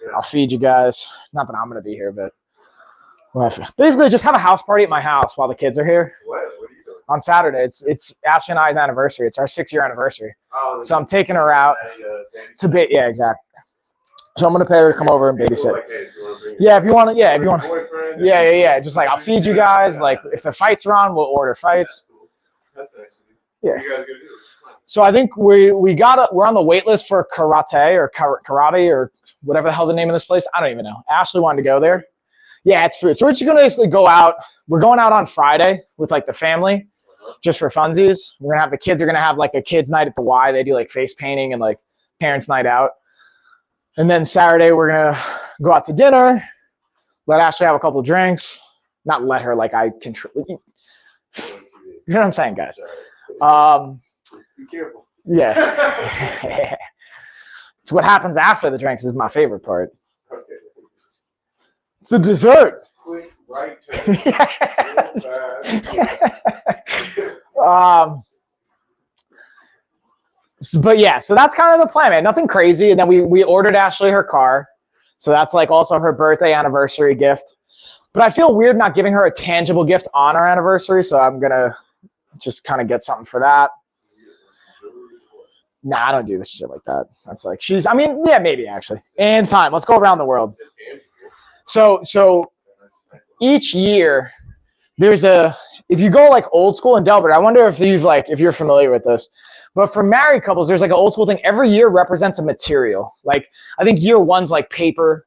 yeah, I'll feed you guys. Not that I'm gonna be here, but basically just have a house party at my house while the kids are here. What are you doing? On Saturday. It's Ashley and I's anniversary. It's our 6-year anniversary. Oh, so I'm taking her out to be, yeah, exactly. So I'm gonna pay her to come over and babysit. Like, hey, yeah, if you want to, yeah, if you want. Yeah. Just like I'll feed you guys. Like if the fights are on, we'll order fights. That's nice. Yeah. What are you guys gonna do? So I think we're on the wait list for karate or whatever the hell the name of this place. I don't even know. Ashley wanted to go there. Yeah, it's food. So we're just gonna basically go out. We're going out on Friday with like the family, just for funsies. We're gonna have the kids are gonna have like a kids night at the Y. They do like face painting and like parents night out. And then Saturday we're gonna go out to dinner. Let Ashley have a couple drinks. Not let her, like I control. You know what I'm saying, guys? Be careful. Yeah. It's what happens after the drinks is my favorite part. Okay. It's the dessert. Quick right turn. But yeah, so that's kind of the plan, man. Nothing crazy. And then we ordered Ashley her car. So that's like also her birthday anniversary gift. But I feel weird not giving her a tangible gift on our anniversary. So I'm going to just kind of get something for that. Nah, I don't do this shit like that. That's like, yeah, maybe actually. And time. Let's go around the world. So each year if you go like old school in Delbert, I wonder if you're familiar with this, but for married couples, there's like an old school thing. Every year represents a material. Like I think year 1's like paper.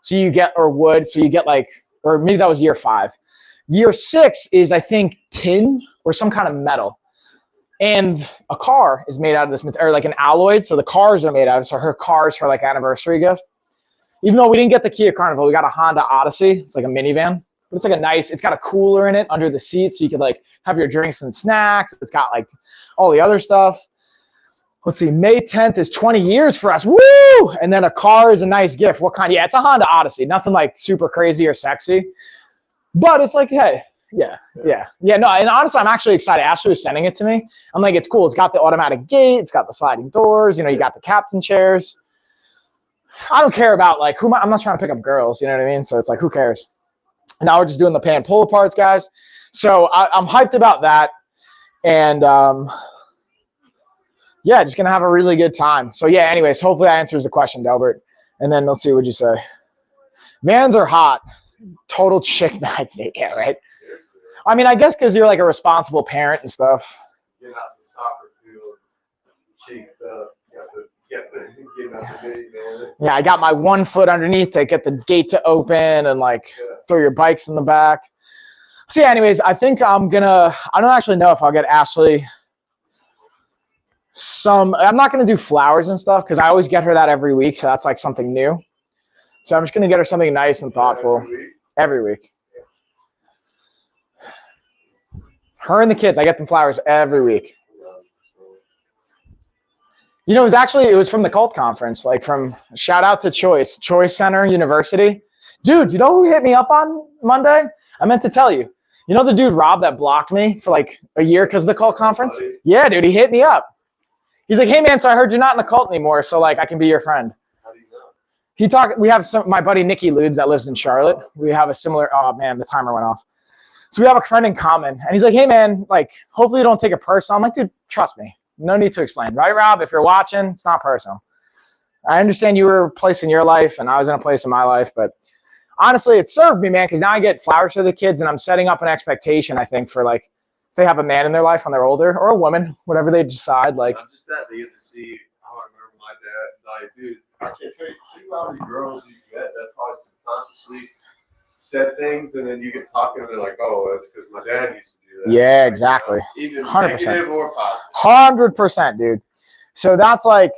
So you get, or wood. So you get like, or maybe that was year 5. Year 6 is I think tin or some kind of metal. And a car is made out of this material, or like an alloy. So the cars are made out of, so her car's her like anniversary gift. Even though we didn't get the Kia Carnival, we got a Honda Odyssey. It's like a minivan, but it's like it's got a cooler in it under the seat. So you could like have your drinks and snacks. It's got like all the other stuff. Let's see, May 10th is 20 years for us. Woo! And then a car is a nice gift. What kind? Yeah, it's a Honda Odyssey. Nothing like super crazy or sexy, but it's like, hey, yeah. No, and honestly, I'm actually excited. Ashley was sending it to me. I'm like, it's cool. It's got the automatic gate. It's got the sliding doors. You know, you got the captain chairs. I don't care about like I'm not trying to pick up girls. You know what I mean? So it's like, who cares? Now we're just doing the pay and pull aparts, guys. So I'm hyped about that. And yeah, just gonna have a really good time. So yeah, anyways, hopefully that answers the question, Delbert. And then let's see what you say. Vans are hot. Total chick magnet. Yeah, right. I mean, I guess because you're like a responsible parent and stuff. Get out the soccer field, cheeked up. Yeah, I got my 1 foot underneath to get the gate to open and like throw your bikes in the back. So yeah, anyways, I think I don't actually know if I'll get Ashley I'm not going to do flowers and stuff because I always get her that every week. So that's like something new. So I'm just going to get her something nice and thoughtful every week. Her and the kids, I get them flowers every week. You know, it was from the Cult Conference, like shout out to Choice Center University. Dude, you know who hit me up on Monday? I meant to tell you. You know the dude, Rob, that blocked me for like a year because of the Cult Conference? Yeah, dude, he hit me up. He's like, hey man, so I heard you're not in the cult anymore, so like I can be your friend. How do you know? We have my buddy Nicky Ludes that lives in Charlotte. We have a similar, oh man, the timer went off. So we have a friend in common. And he's like, hey man, like hopefully you don't take it personal. I'm like, dude, trust me. No need to explain. Right, Rob? If you're watching, it's not personal. I understand you were a place in your life and I was in a place in my life, but honestly, it served me, man, because now I get flowers for the kids and I'm setting up an expectation, I think, for like, if they have a man in their life when they're older or a woman, whatever they decide. Like, not just that, they get to see, I remember my dad, like, dude, I can't tell you, think about how many girls you met that probably subconsciously said things and then you get talking and they're like, oh, that's because my dad used to do that. Yeah, exactly. Even 100%. Negative or positive. 100%, dude. So that's like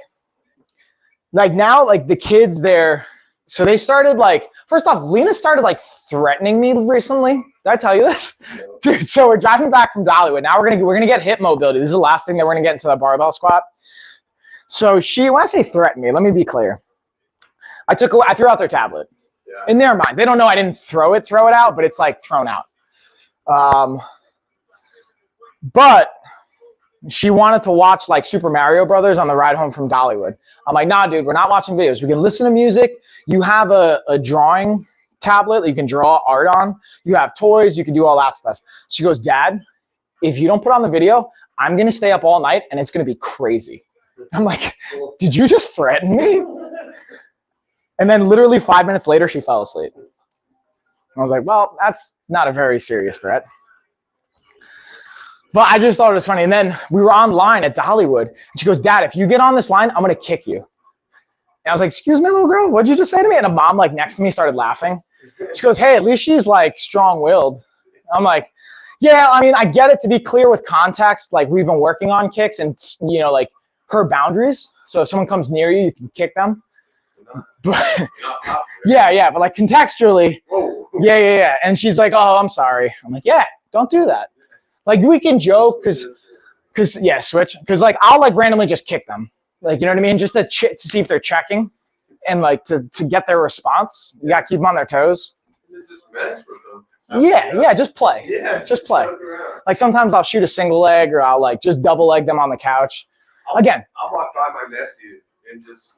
now, like the kids there, so they started like, first off, Lena started like threatening me recently. Did I tell you this? No. Dude, so we're driving back from Dollywood. Now we're gonna get hip mobility. This is the last thing that we're gonna get into that barbell squat. So when I say threaten me, let me be clear. I threw out their tablet. Yeah. In their minds, they don't know I didn't throw it out, but it's like thrown out. But she wanted to watch like Super Mario Brothers on the ride home from Dollywood. I'm like, nah, dude, we're not watching videos. We can listen to music. You have a drawing tablet that you can draw art on. You have toys. You can do all that stuff. She goes, Dad, if you don't put on the video, I'm going to stay up all night and it's going to be crazy. I'm like, did you just threaten me? And then literally 5 minutes later, she fell asleep. I was like, well, that's not a very serious threat. But I just thought it was funny. And then we were online at Dollywood. And she goes, Dad, if you get on this line, I'm going to kick you. And I was like, excuse me, little girl, what'd you just say to me? And a mom like next to me started laughing. She goes, hey, at least she's like strong-willed. I'm like, yeah, I mean, I get it, to be clear with context. Like we've been working on kicks and, you know, like her boundaries. So if someone comes near you, you can kick them. But yeah, but like contextually, yeah. And she's like, oh, I'm sorry. I'm like, yeah, don't do that. Like we can joke because switch. Because like I'll like randomly just kick them. Like, you know what I mean? Just to see if they're checking and like to get their response. You got to keep them on their toes. Just mess with them. Yeah, just play. Yeah, just play. Like sometimes I'll shoot a single leg or I'll like just double leg them on the couch. I'll walk by my nephew and just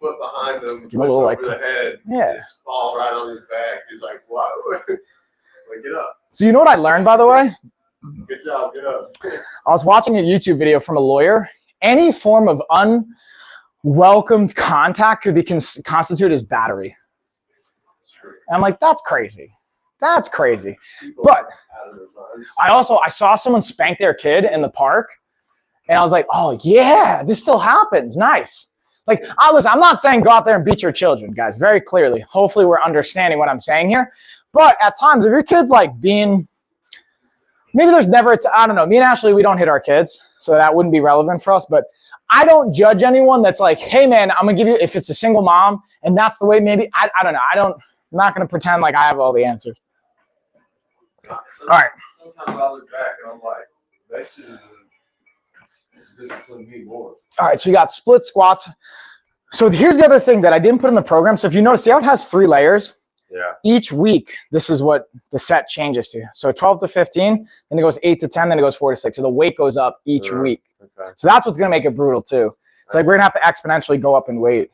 put behind him, give him a little over like the head, yeah, just fall right on his back. He's like, what? Like, get up. So you know what I learned, by the way? Good job, get up. I was watching a YouTube video from a lawyer. Any form of unwelcomed contact could be constituted as battery. And I'm like, that's crazy. That's crazy. People But are out of their minds. I saw someone spank their kid in the park, and I was like, oh yeah, this still happens. Nice. Like, listen, I'm not saying go out there and beat your children, guys, very clearly. Hopefully we're understanding what I'm saying here. But at times, if your kid's like being, maybe there's never, I don't know, me and Ashley, we don't hit our kids, so that wouldn't be relevant for us. But I don't judge anyone that's like, hey man, I'm gonna give you, if it's a single mom, and that's the way, maybe, I don't know. I'm not gonna pretend like I have all the answers. All right. Sometimes I look back and I'm like, they should have disciplined me more. All right, so we got split squats. So here's the other thing that I didn't put in the program. So if you notice, see how it has 3 layers? Yeah. Each week, this is what the set changes to. So 12 to 15, then it goes 8 to 10, then it goes 4 to 6. So the weight goes up each week. Okay. So that's what's going to make it brutal too. It's like we're going to have to exponentially go up in weight.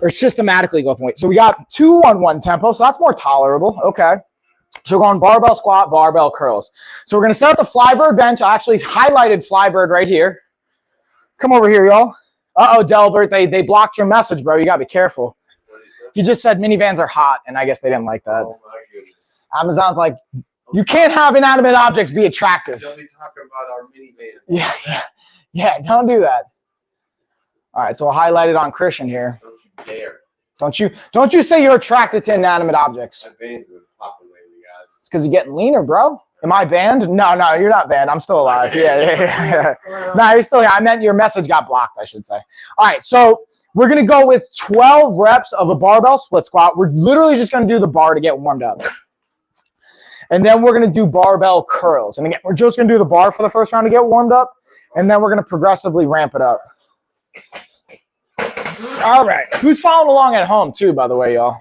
Or systematically go up in weight. So we got 2 on 1 tempo, so that's more tolerable. Okay. So we're going barbell squat, barbell curls. So we're going to set up the Flybird bench. I actually highlighted Flybird right here. Come over here, y'all. Uh-oh, Delbert, they blocked your message, bro. You got to be careful. He just said minivans are hot, and I guess they didn't like that. Oh my goodness. Amazon's like, you can't have inanimate objects be attractive. Don't be talking about our minivan. Yeah, don't do that. All right, so I'll highlight it on Christian here. Don't you dare. Don't you say you're attracted to inanimate objects. My van's been popping lately, guys. It's because you're getting leaner, bro. Am I banned? No, you're not banned. I'm still alive. Yeah. No, you're still here. I meant your message got blocked, I should say. All right, so we're going to go with 12 reps of a barbell split squat. We're literally just going to do the bar to get warmed up. And then we're going to do barbell curls. And again, we're just going to do the bar for the first round to get warmed up. And then we're going to progressively ramp it up. All right. Who's following along at home, too, by the way, y'all?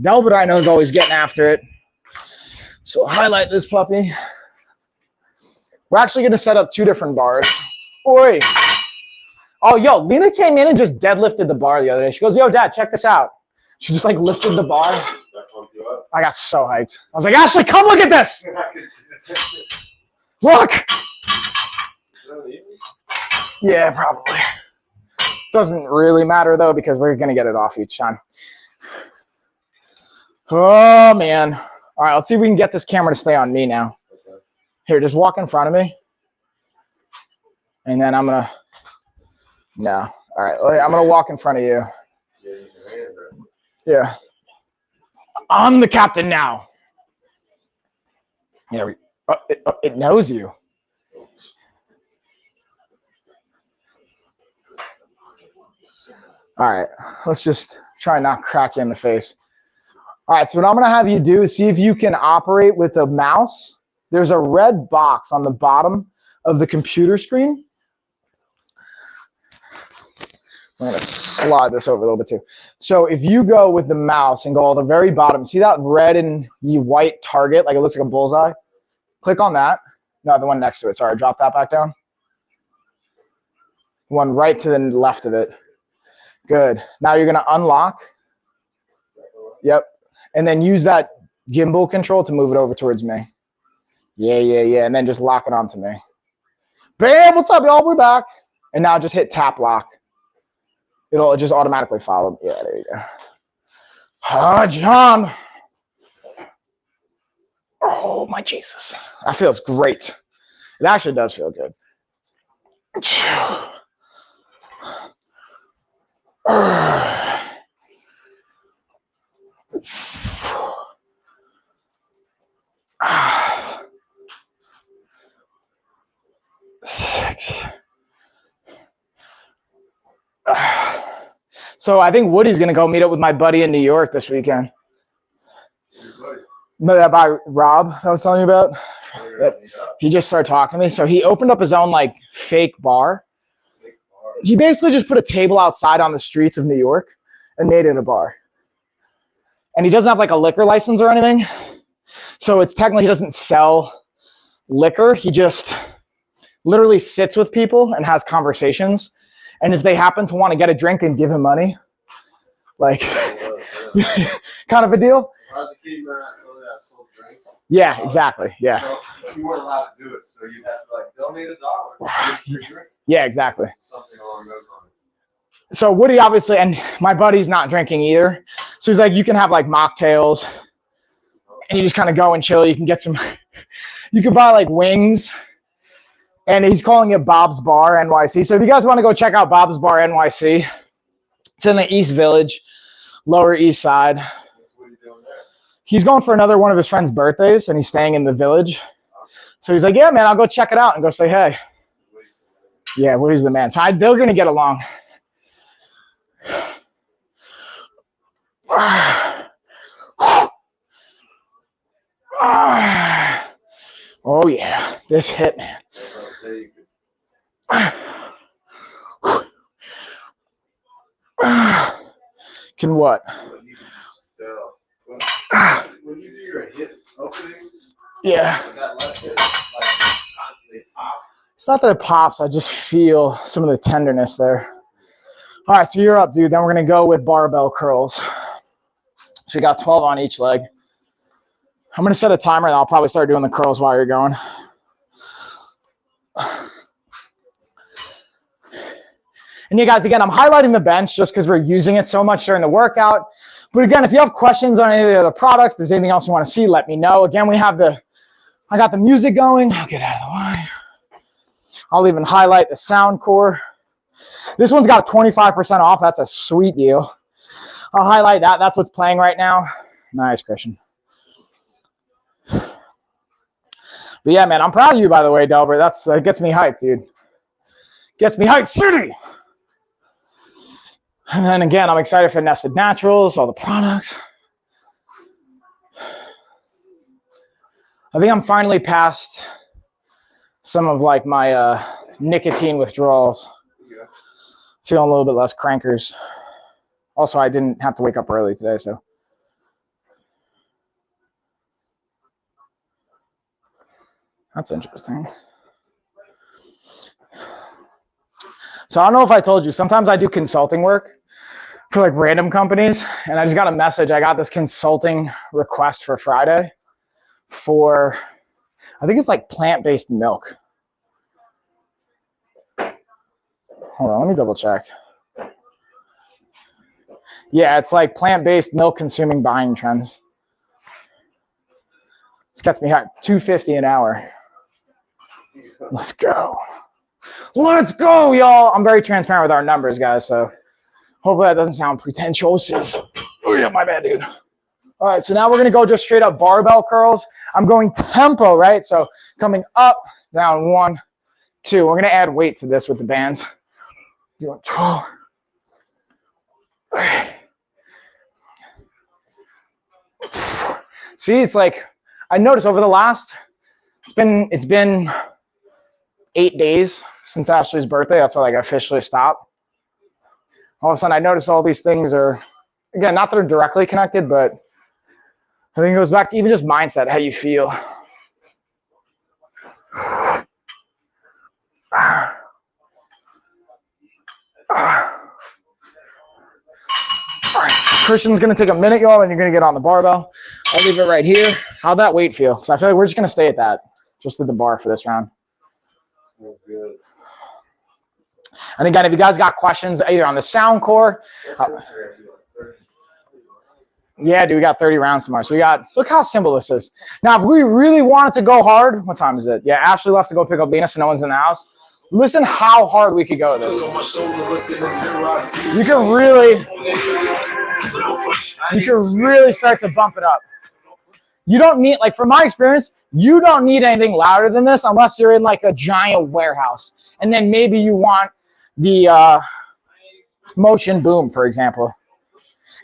Delbert, I know, is always getting after it. So highlight this puppy. We're actually going to set up 2 different bars. Oi. Oh, yo, Lena came in and just deadlifted the bar the other day. She goes, yo, Dad, check this out. She just, like, lifted the bar. I got so hyped. I was like, Ashley, come look at this. Look. Yeah, probably. Doesn't really matter, though, because we're going to get it off each time. Oh, man. All right, let's see if we can get this camera to stay on me now. Okay. Here, just walk in front of me. And then I'm going to, no. All right, I'm going to walk in front of you. Yeah. I'm the captain now. Yeah, it knows you. All right, let's just try and not crack you in the face. All right, so what I'm going to have you do is see if you can operate with a mouse. There's a red box on the bottom of the computer screen. I'm going to slide this over a little bit too. So if you go with the mouse and go to the very bottom, see that red and white target, like it looks like a bullseye? Click on that. No, the one next to it. Sorry, drop that back down. One right to the left of it. Good. Now you're going to unlock. Yep. And then use that gimbal control to move it over towards me. Yeah. And then just lock it onto me. Bam! What's up, y'all? We're back. And now just hit tap lock. It'll just automatically follow. Yeah, there you go. Ah, John. Oh, my Jesus. That feels great. It actually does feel good. So I think Woody's gonna go meet up with my buddy in New York this weekend. No, that by Rob I was telling you about. He just started talking to me. So he opened up his own like fake bar. He basically just put a table outside on the streets of New York and made it a bar. And he doesn't have like a liquor license or anything. So it's technically, he doesn't sell liquor. He just literally sits with people and has conversations. And if they happen to want to get a drink and give him money, like kind of a deal. Yeah, exactly. Yeah. So you weren't allowed to do it, so you have to like donate $1 for your drink. Yeah, exactly. Something along those lines. So Woody obviously, and my buddy's not drinking either. So he's like, you can have like mocktails and you just kind of go and chill. You can get some, you can buy like wings, and he's calling it Bob's Bar NYC. So if you guys want to go check out Bob's Bar NYC, it's in the East Village, Lower East Side. What are you doing there? He's going for another one of his friend's birthdays, and he's staying in the Village. So he's like, yeah, man, I'll go check it out and go say hey. Yeah, Woody's the man. So they're going to get along. Oh, yeah. This hit, man. Can what? When you do your hip openings, Yeah. that left hip constantly pop. It's not that it pops. I just feel some of the tenderness there. All right, so you're up, dude. Then we're going to go with barbell curls. So you got 12 on each leg. I'm going to set a timer, and I'll probably start doing the curls while you're going. And you guys, again, I'm highlighting the bench just because we're using it so much during the workout. But again, if you have questions on any of the other products, there's anything else you want to see, let me know. Again, I got the music going. I'll get out of the way. I'll even highlight the sound core. This one's got 25% off. That's a sweet deal. I'll highlight that. That's what's playing right now. Nice, Christian. But yeah, man, I'm proud of you, by the way, Delbert. That gets me hyped, dude. Gets me hyped, city. And then again, I'm excited for Nested Naturals, all the products. I think I'm finally past some of like my nicotine withdrawals. Yeah. Feeling a little bit less crankers. Also, I didn't have to wake up early today, so. That's interesting. So I don't know if I told you, sometimes I do consulting work for like random companies, and I just got a message. I got this consulting request for Friday for, I think it's like plant-based milk. Hold on, let me double check. Yeah, it's like plant-based milk consuming buying trends. This gets me hot, $2.50 an hour. Let's go. Let's go, y'all. I'm very transparent with our numbers, guys, so hopefully that doesn't sound pretentious. Oh, yeah, my bad, dude. All right, so now we're going to go just straight up barbell curls. I'm going tempo, right? So coming up, down, 1, 2. We're going to add weight to this with the bands. Doing 12. See, it's like, I noticed over the last, it's been 8 days since Ashley's birthday. That's why like I officially stopped. All of a sudden I noticed all these things are, again, not that they're directly connected, but I think it goes back to even just mindset, how you feel. All right, Christian's gonna take a minute, y'all, and you're gonna get on the barbell. I'll leave it right here. How'd that weight feel? So I feel like we're just gonna stay at that, just at the bar for this round. Good. And again, if you guys got questions either on the sound core, yeah, dude, we got 30 rounds tomorrow. So we got, look how simple this is. Now, if we really wanted to go hard, what time is it? Yeah, Ashley left to go pick up Venus, so no one's in the house. Listen how hard we could go with this. You can really start to bump it up. You don't need, like from my experience, you don't need anything louder than this unless you're in like a giant warehouse. And then maybe you want the motion boom, for example.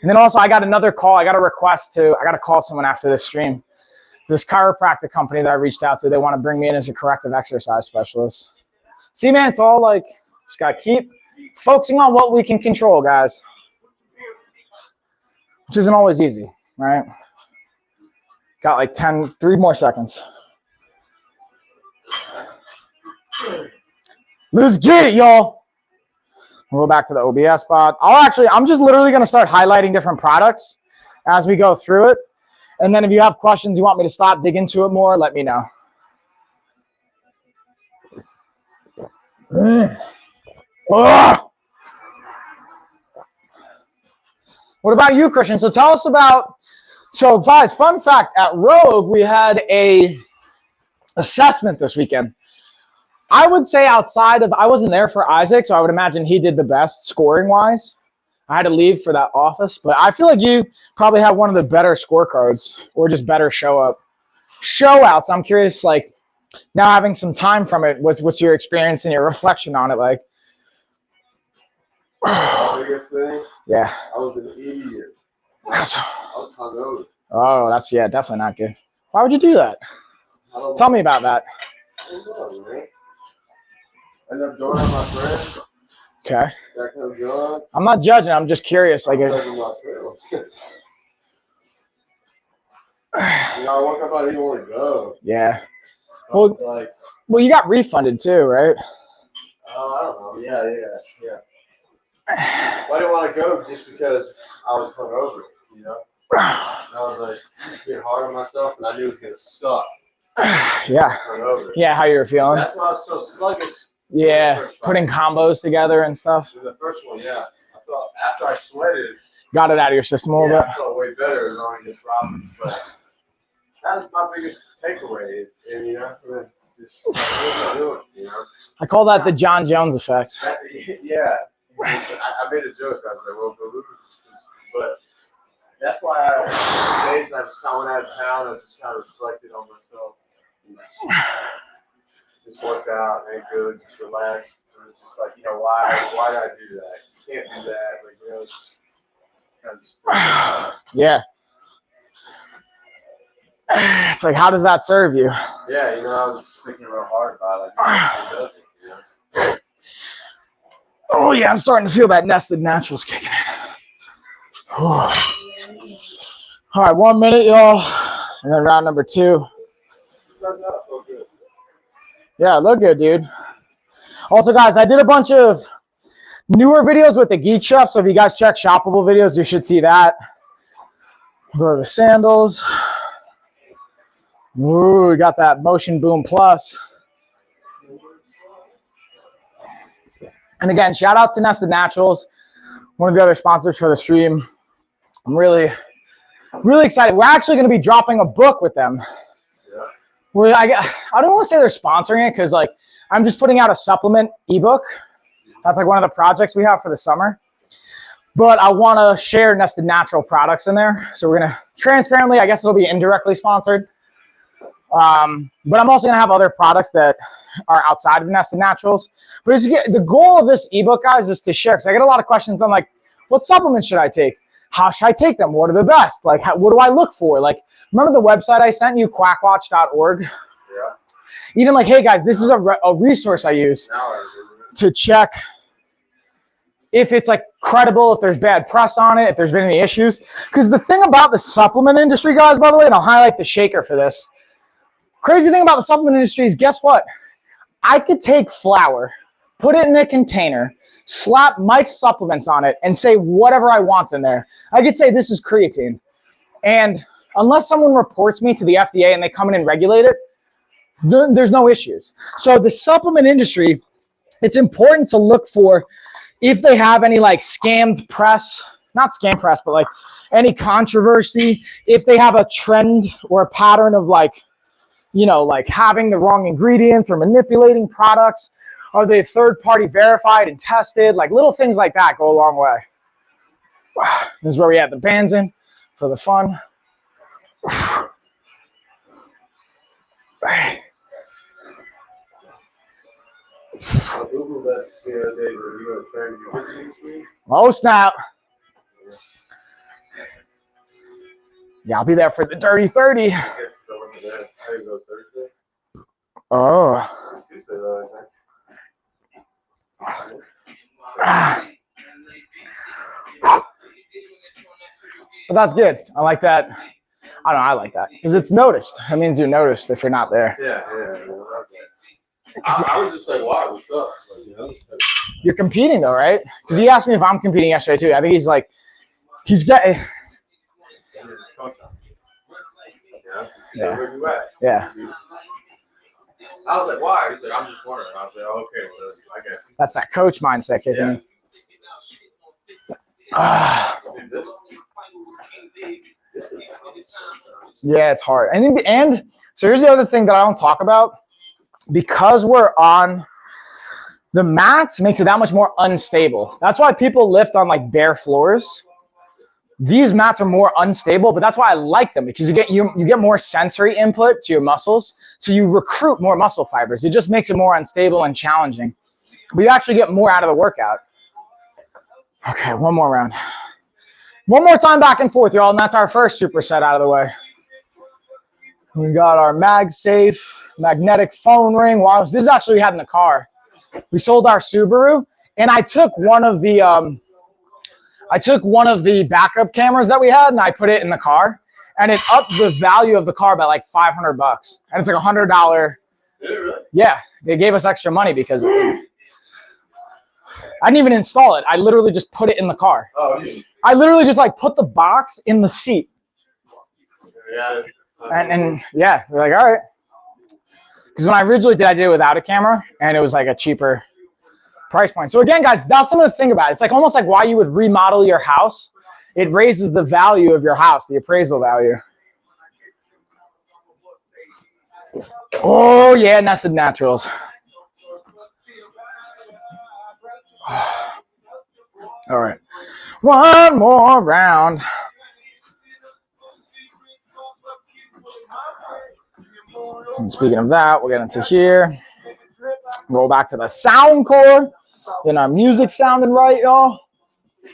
And then also I got another call. I got to call someone after this stream. This chiropractic company that I reached out to, they want to bring me in as a corrective exercise specialist. See, man, it's all like, just got to keep focusing on what we can control, guys. Which isn't always easy, right? Got like 3 more seconds. Let's get it, y'all. We'll go back to the OBS spot. I'm just literally going to start highlighting different products as we go through it. And then if you have questions, you want me to stop, dig into it more, let me know. Oh. What about you, Christian? So tell us about, so guys, fun fact, at Rogue, we had a assessment this weekend. I would say outside of, I wasn't there for Isaac, so I would imagine he did the best scoring-wise. I had to leave for that office, but I feel like you probably have one of the better scorecards or just better show-outs. I'm curious, like, now having some time from it, what's your experience and your reflection on it like? The biggest thing, Yeah. I was an idiot. I was hungover. Oh, that's, yeah, definitely not good. Why would you do that? Tell me about that. I don't know, man. I ended up going out with my friend. Okay. That comes on. I'm not judging. I'm just curious. Like, I'm judging myself. You know, I woke up, I didn't want to go. yeah. I was like, Well, you got refunded too, right? oh, I don't know. Yeah. Well, I didn't want to go just because I was hungover, you know? And I was like, just being hard on myself, and I knew it was going to suck. Yeah. Hungover. Yeah, how you were feeling? That's why I was so sluggish. Yeah, putting combos together and stuff. In the first one, yeah. I felt, after I sweated, Got it out of your system a little yeah, bit. I felt way better than on just dropping. But that is my biggest takeaway. And, you know, just what I'm doing, you know? I call that the John Jones effect. Yeah. I made a joke. I was like, well, but that's why days I just kind of went out of town and just kind of reflected on myself. Just worked out, ate good, just relaxed. It was just like, you know, why did I do that? You can't do that. Like, you know, it's kind of just Yeah. It's like, how does that serve you? yeah, you know, I was just thinking real hard about it. Like, it doesn't, you know. Oh, yeah, I'm starting to feel that Nested Naturals kicking in. All right, 1 minute, y'all. And then round number 2. Started out so good. Yeah, look good, dude. Also, guys, I did a bunch of newer videos with the Geek Chef, so if you guys check shoppable videos, you should see that. Go to the sandals. Ooh, we got that Motion Boom Plus. And again, shout out to Nested Naturals, one of the other sponsors for the stream. I'm really excited. We're actually going to be dropping a book with them. Well, I don't want to say they're sponsoring it because, like, I'm just putting out a supplement ebook. That's like one of the projects we have for the summer. But I want to share Nested Natural products in there. So we're going to transparently, I guess it'll be indirectly sponsored. But I'm also going to have other products that are outside of Nested Naturals. But the goal of this ebook, guys, is to share. Because I get a lot of questions on, like, what supplements should I take? How should I take them? What are the best? Like, what do I look for? Like, remember the website I sent you, quackwatch.org? Yeah. Even like, hey, guys, this is a resource I use to check if it's, like, credible, if there's bad press on it, if there's been any issues. Because the thing about the supplement industry, guys, by the way, and I'll highlight the shaker for this. Crazy thing about the supplement industry is, guess what? I could take flour, put it in a container, slap Mike's supplements on it, and say whatever I want in there. I could say this is creatine. And unless someone reports me to the FDA and they come in and regulate it, there's no issues. So the supplement industry, it's important to look for if they have any, like, scammed press, not scam press, but like any controversy, if they have a trend or a pattern of, like, you know, like having the wrong ingredients or manipulating products. Are they third-party verified and tested? Like, little things like that go a long way. This is where we have the bands in for the fun. Google that the other day, were you going to train jiu-jitsu this week? Oh, snap. Yeah, I'll be there for the Dirty 30. I guess I wasn't there. I didn't go Thursday. Oh. Tuesday, though, I think. But that's good. I like that. I don't know, I like that. Because it's noticed. That means you're noticed if you're not there. Yeah. I was just like, wow, what's up? Like, you know, You're competing though, right? Because he asked me if I'm competing yesterday too. I think he's like, he's got. yeah. Yeah. Where you at? Yeah. I was like, why? He's like, I'm just wondering. I was like, oh, okay, well, I guess. That's that coach mindset kicking in. Yeah. Dude, Yeah, it's hard. And so here's the other thing that I don't talk about. Because we're on the mats, makes it that much more unstable. That's why people lift on like bare floors. These mats are more unstable, but that's why I like them, because you get more sensory input to your muscles, so you recruit more muscle fibers. It just makes it more unstable and challenging, but you actually get more out of the workout. Okay, one more round. One more time back and forth, y'all, and that's our first superset out of the way. We got our MagSafe magnetic phone ring. Wow, this is actually we had in the car. We sold our Subaru, and I took one of the backup cameras that we had, and I put it in the car, and it upped the value of the car by like $500, and it's like $100. Yeah, they gave us extra money because of it. I didn't even install it. I literally just put it in the car. Oh, yeah. I literally just like put the box in the seat. Yeah. And yeah, we're like, all right. Because when I originally did, I did it without a camera, and it was like a cheaper price point. So again, guys, that's something to think about. It's like almost like why you would remodel your house. It raises the value of your house, the appraisal value. Oh yeah, Nested Naturals. All right, one more round. And speaking of that, we'll get into here. Go back to the sound core. Then our music sounding right, y'all.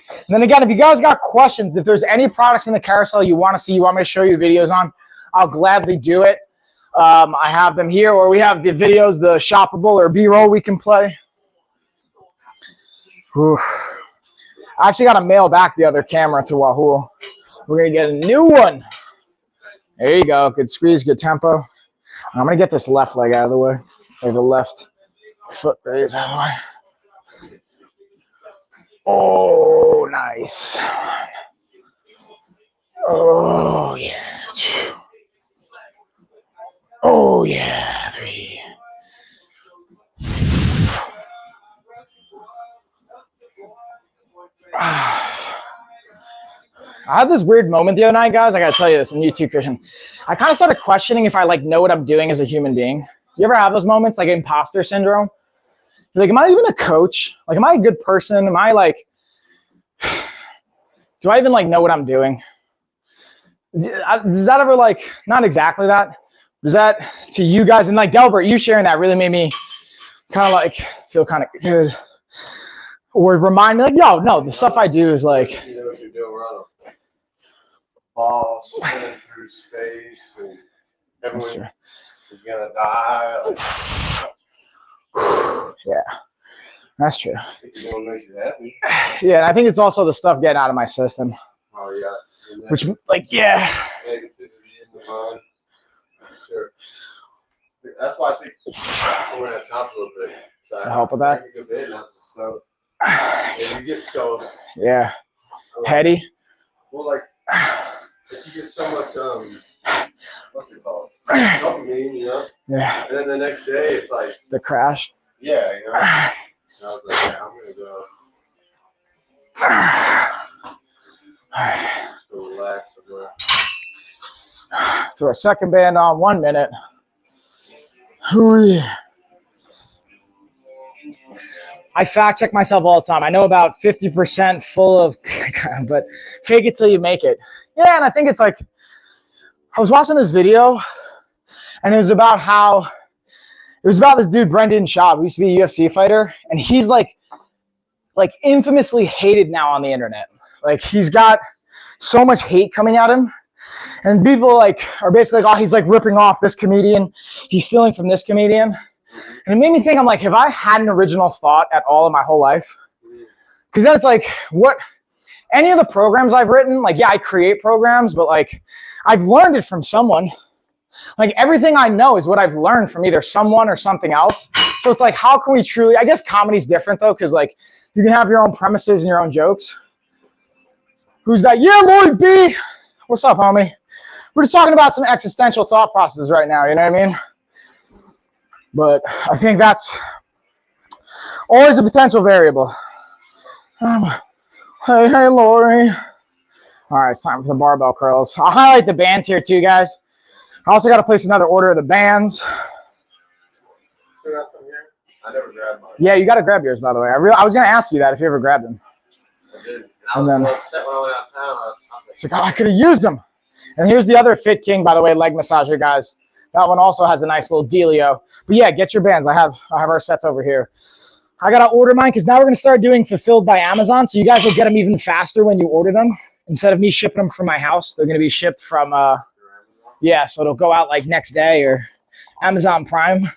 And then again, if you guys got questions, if there's any products in the carousel you want to see, you want me to show you videos on, I'll gladly do it. I have them here, or we have the videos, the shoppable or B-roll we can play. Whew. I actually got to mail back the other camera to Wahoo. We're going to get a new one. There you go. Good squeeze, good tempo. I'm going to get this left leg out of the way, or the left foot raise out of the way. Oh, nice. Oh, yeah. Oh, yeah. 3. I had this weird moment the other night, guys. I gotta tell you this, and you too, Christian. I kind of started questioning if I like know what I'm doing as a human being. You ever have those moments, like imposter syndrome? You're like, am I even a coach? Like, am I a good person? Am I like, do I even like know what I'm doing? Does that ever like, not exactly that. Does that to you guys? And like Delbert, you sharing that really made me kind of like feel kind of good. Or remind me like, yo, no, the stuff I do is like. You know what you're doing. We're on a ball spinning through space, and everyone is gonna die. Like, yeah, that's true. it don't make you happy. Yeah, and I think it's also the stuff getting out of my system. Oh yeah. Which, like, yeah. Negativity in the mind. Sure. That's why I think I'm gonna have time a little bit. So To help with that? Take a good bit, not just so. Yeah, you get so. Yeah. Like, Heady. well, like if you get so much what's it called? Dopamine, you know. Yeah. And then the next day it's like. The crash. Yeah, you know. And I was like, yeah, I'm gonna go. Just go relax somewhere. Throw a second band on 1 minute. Hooey. I fact check myself all the time. I know about 50% full of, but fake it till you make it. Yeah, and I think it's like, I was watching this video, and it was about this dude, Brendan Schaub, who used to be a UFC fighter, and he's like infamously hated now on the internet. Like, he's got so much hate coming at him, and people like are basically like, oh, he's like ripping off this comedian, he's stealing from this comedian. And it made me think, I'm like, have I had an original thought at all in my whole life? Because then it's like, what, any of the programs I've written, like, yeah, I create programs, but like, I've learned it from someone. Like, everything I know is what I've learned from either someone or something else. So it's like, how can we truly, I guess comedy's different though, because like, you can have your own premises and your own jokes. Who's that? Yeah, Lloyd B. What's up, homie? We're just talking about some existential thought processes right now, you know what I mean? But I think that's always a potential variable. Hey, Lori. All right, it's time for the barbell curls. I'll highlight the bands here too, guys. I also got to place another order of the bands. Still got some here? I never grabbed mine. Yeah, you got to grab yours, by the way. I was going to ask you that if you ever grabbed them. I did. I was upset when I went out of town. I was So God, I could have used them. And here's the other Fit King, by the way, leg massager, guys. That one also has a nice little dealio. But yeah, get your bands. I have our sets over here. I got to order mine because now we're going to start doing fulfilled by Amazon. So you guys will get them even faster when you order them. Instead of me shipping them from my house, they're going to be shipped from, yeah, so it'll go out like next day or Amazon Prime.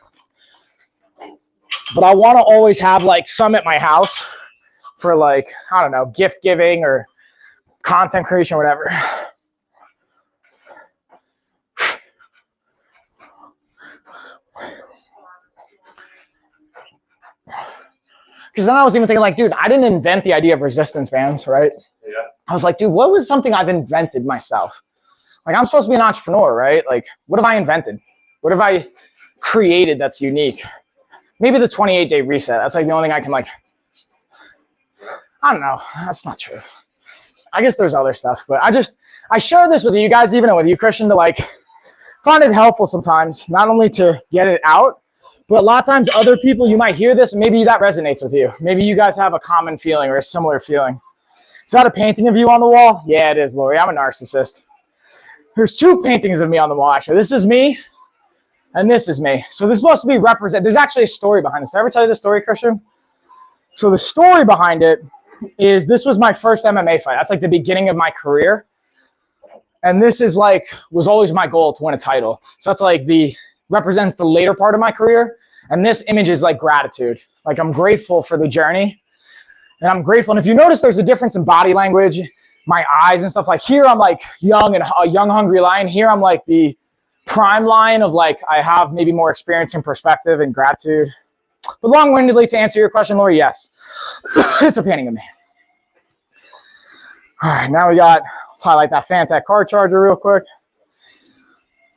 But I want to always have like some at my house for like, I don't know, gift giving or content creation or whatever. Because then I was even thinking like, dude, I didn't invent the idea of resistance bands, right? Yeah. I was like, dude, what was something I've invented myself? Like, I'm supposed to be an entrepreneur, right? Like, what have I invented? What have I created that's unique? Maybe the 28-day reset. That's like the only thing I can like, I don't know. That's not true. I guess there's other stuff, but I share this with you guys, even with you, Christian, to like find it helpful sometimes, not only to get it out, but a lot of times other people, you might hear this and maybe that resonates with you. Maybe you guys have a common feeling or a similar feeling. Is that a painting of you on the wall? Yeah, it is, Lori. I'm a narcissist. There's two paintings of me on the wall, actually. This is me, and this is me. So this is supposed to be there's actually a story behind this. Did I ever tell you the story, Christian? So the story behind it is this was my first MMA fight. That's like the beginning of my career. And this is like, was always my goal to win a title. So that's like represents the later part of my career. And this image is like gratitude. Like I'm grateful for the journey. And I'm grateful. And if you notice, there's a difference in body language, my eyes and stuff. Like here, I'm like young and a young, hungry lion. Here, I'm like the prime lion of like, I have maybe more experience and perspective and gratitude. But long-windedly, to answer your question, Lori, yes. It's a painting of me. All right, now let's highlight that Fantech car charger real quick.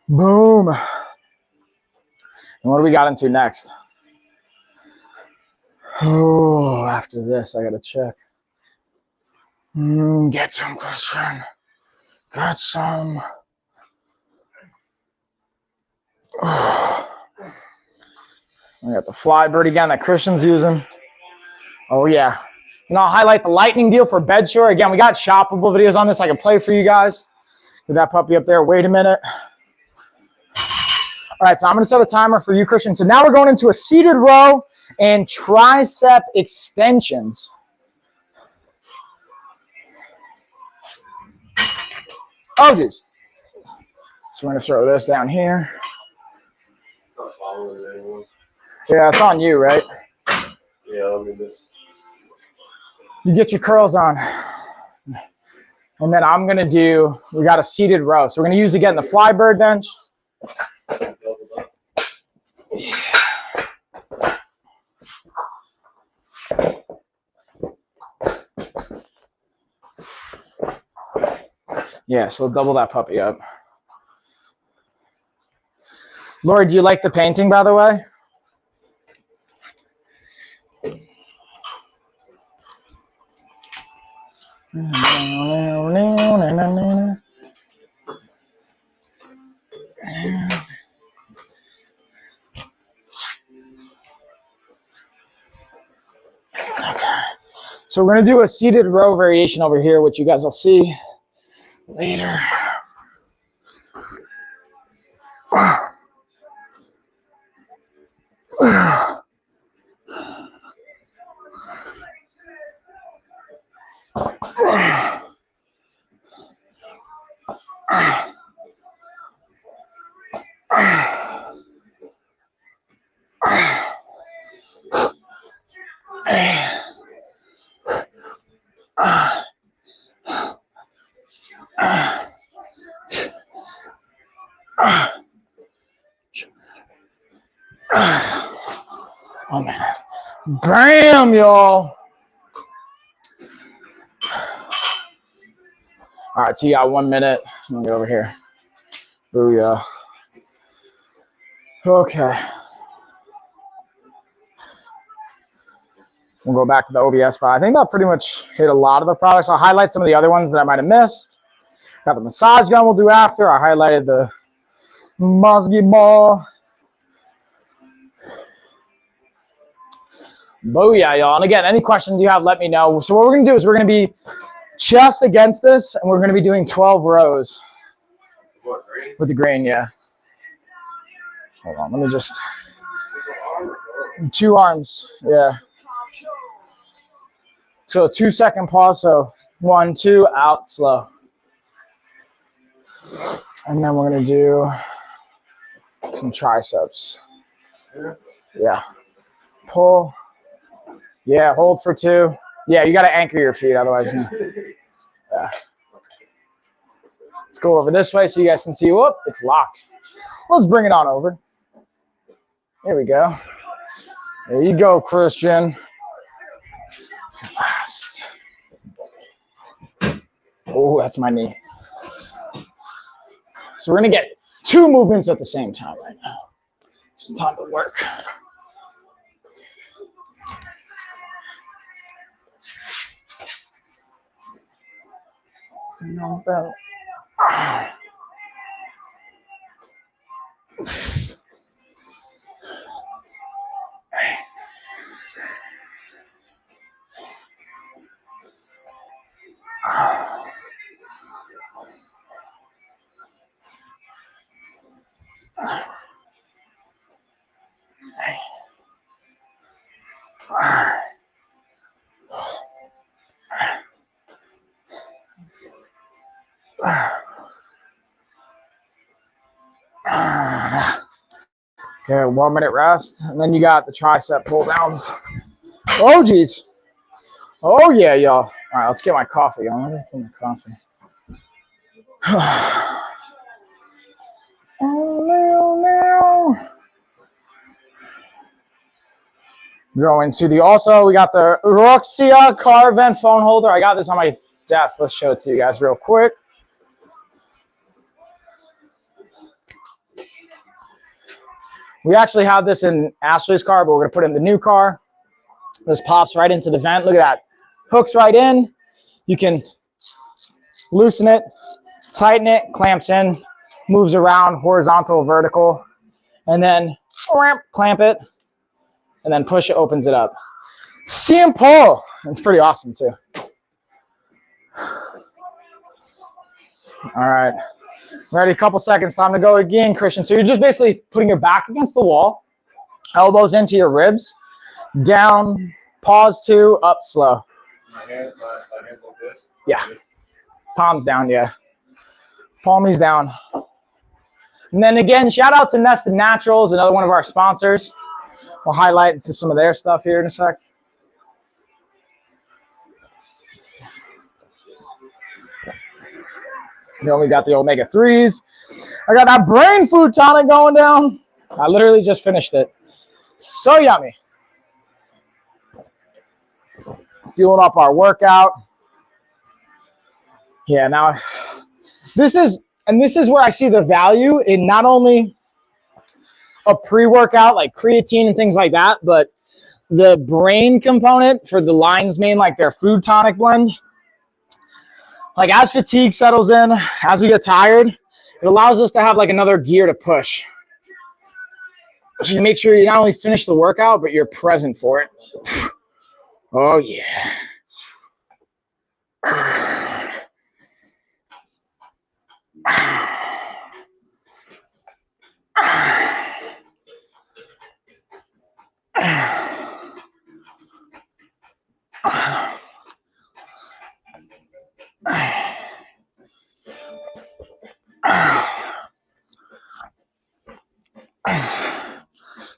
Boom. And what do we got into next? Oh, after this, I gotta check. Get some, Christian. Get some. Oh. I got the Flybird again that Christian's using. Oh, yeah. And I'll highlight the lightning deal for Bedshore. Again, we got shoppable videos on this I can play for you guys. Get that puppy up there. Wait a minute. All right, so I'm going to set a timer for you, Christian. So now we're going into a seated row and tricep extensions. Oh, geez. So we're going to throw this down here. Not following anyone. Yeah, it's on you, right? Yeah, let me just. You get your curls on. And then I'm going to we got a seated row. So we're going to use, again, the Flybird bench. Yeah, so double that puppy up. Lori, do you like the painting, by the way? Okay. So we're going to do a seated row variation over here, which you guys will see later. Oh man. Bam, y'all. All right, so you got 1 minute. I'm gonna get over here. Booyah. Okay. We'll go back to the OBS, but I think that pretty much hit a lot of the products. I'll highlight some of the other ones that I might have missed. Got the massage gun we'll do after. I highlighted the Basketball. Booyah, y'all. And again, any questions you have, let me know. So what we're going to do is we're going to be chest against this, and we're going to be doing 12 rows. What, green? With the grain, yeah. Hold on, let me just. 2 arms, yeah. So 2-second pause, so 1, 2, out, slow. And then we're going to do some triceps. Yeah. Pull. Yeah, hold for 2. Yeah, you got to anchor your feet, otherwise. Yeah. Let's go over this way so you guys can see. Whoop, it's locked. Let's bring it on over. Here we go. There you go, Christian. Last. Oh, that's my knee. So we're going to get 2 movements at the same time right now. It's time to work. No, but, okay, 1 minute rest, and then you got the tricep pull downs. Oh, geez. Oh, yeah, y'all. All right, let's get my coffee on. Let me get my coffee. Oh, no. Going to the, also, we got the Roxia car vent phone holder. I got this on my desk. Let's show it to you guys real quick. We actually have this in Ashley's car, but we're going to put it in the new car. This pops right into the vent. Look at that. Hooks right in. You can loosen it, tighten it, clamps in, moves around, horizontal, vertical, and then clamp it, and then push it, opens it up. Simple. It's pretty awesome, too. All right. Ready, a couple seconds, time to go again, Christian. So you're just basically putting your back against the wall, elbows into your ribs, down, pause 2, up, slow. My hands like this? Yeah. Palms down, yeah. Palmies down. And then again, shout out to Nested Naturals, another one of our sponsors. We'll highlight into some of their stuff here in a sec. You know, we got the omega-3s. I got that brain food tonic going down. I literally just finished it. So yummy. Fueling up our workout. Yeah, now this is where I see the value in not only a pre-workout like creatine and things like that, but the brain component for the Lion's Mane, like their food tonic blend. Like as fatigue settles in, as we get tired, it allows us to have like another gear to push. So you make sure you not only finish the workout, but you're present for it. Oh yeah.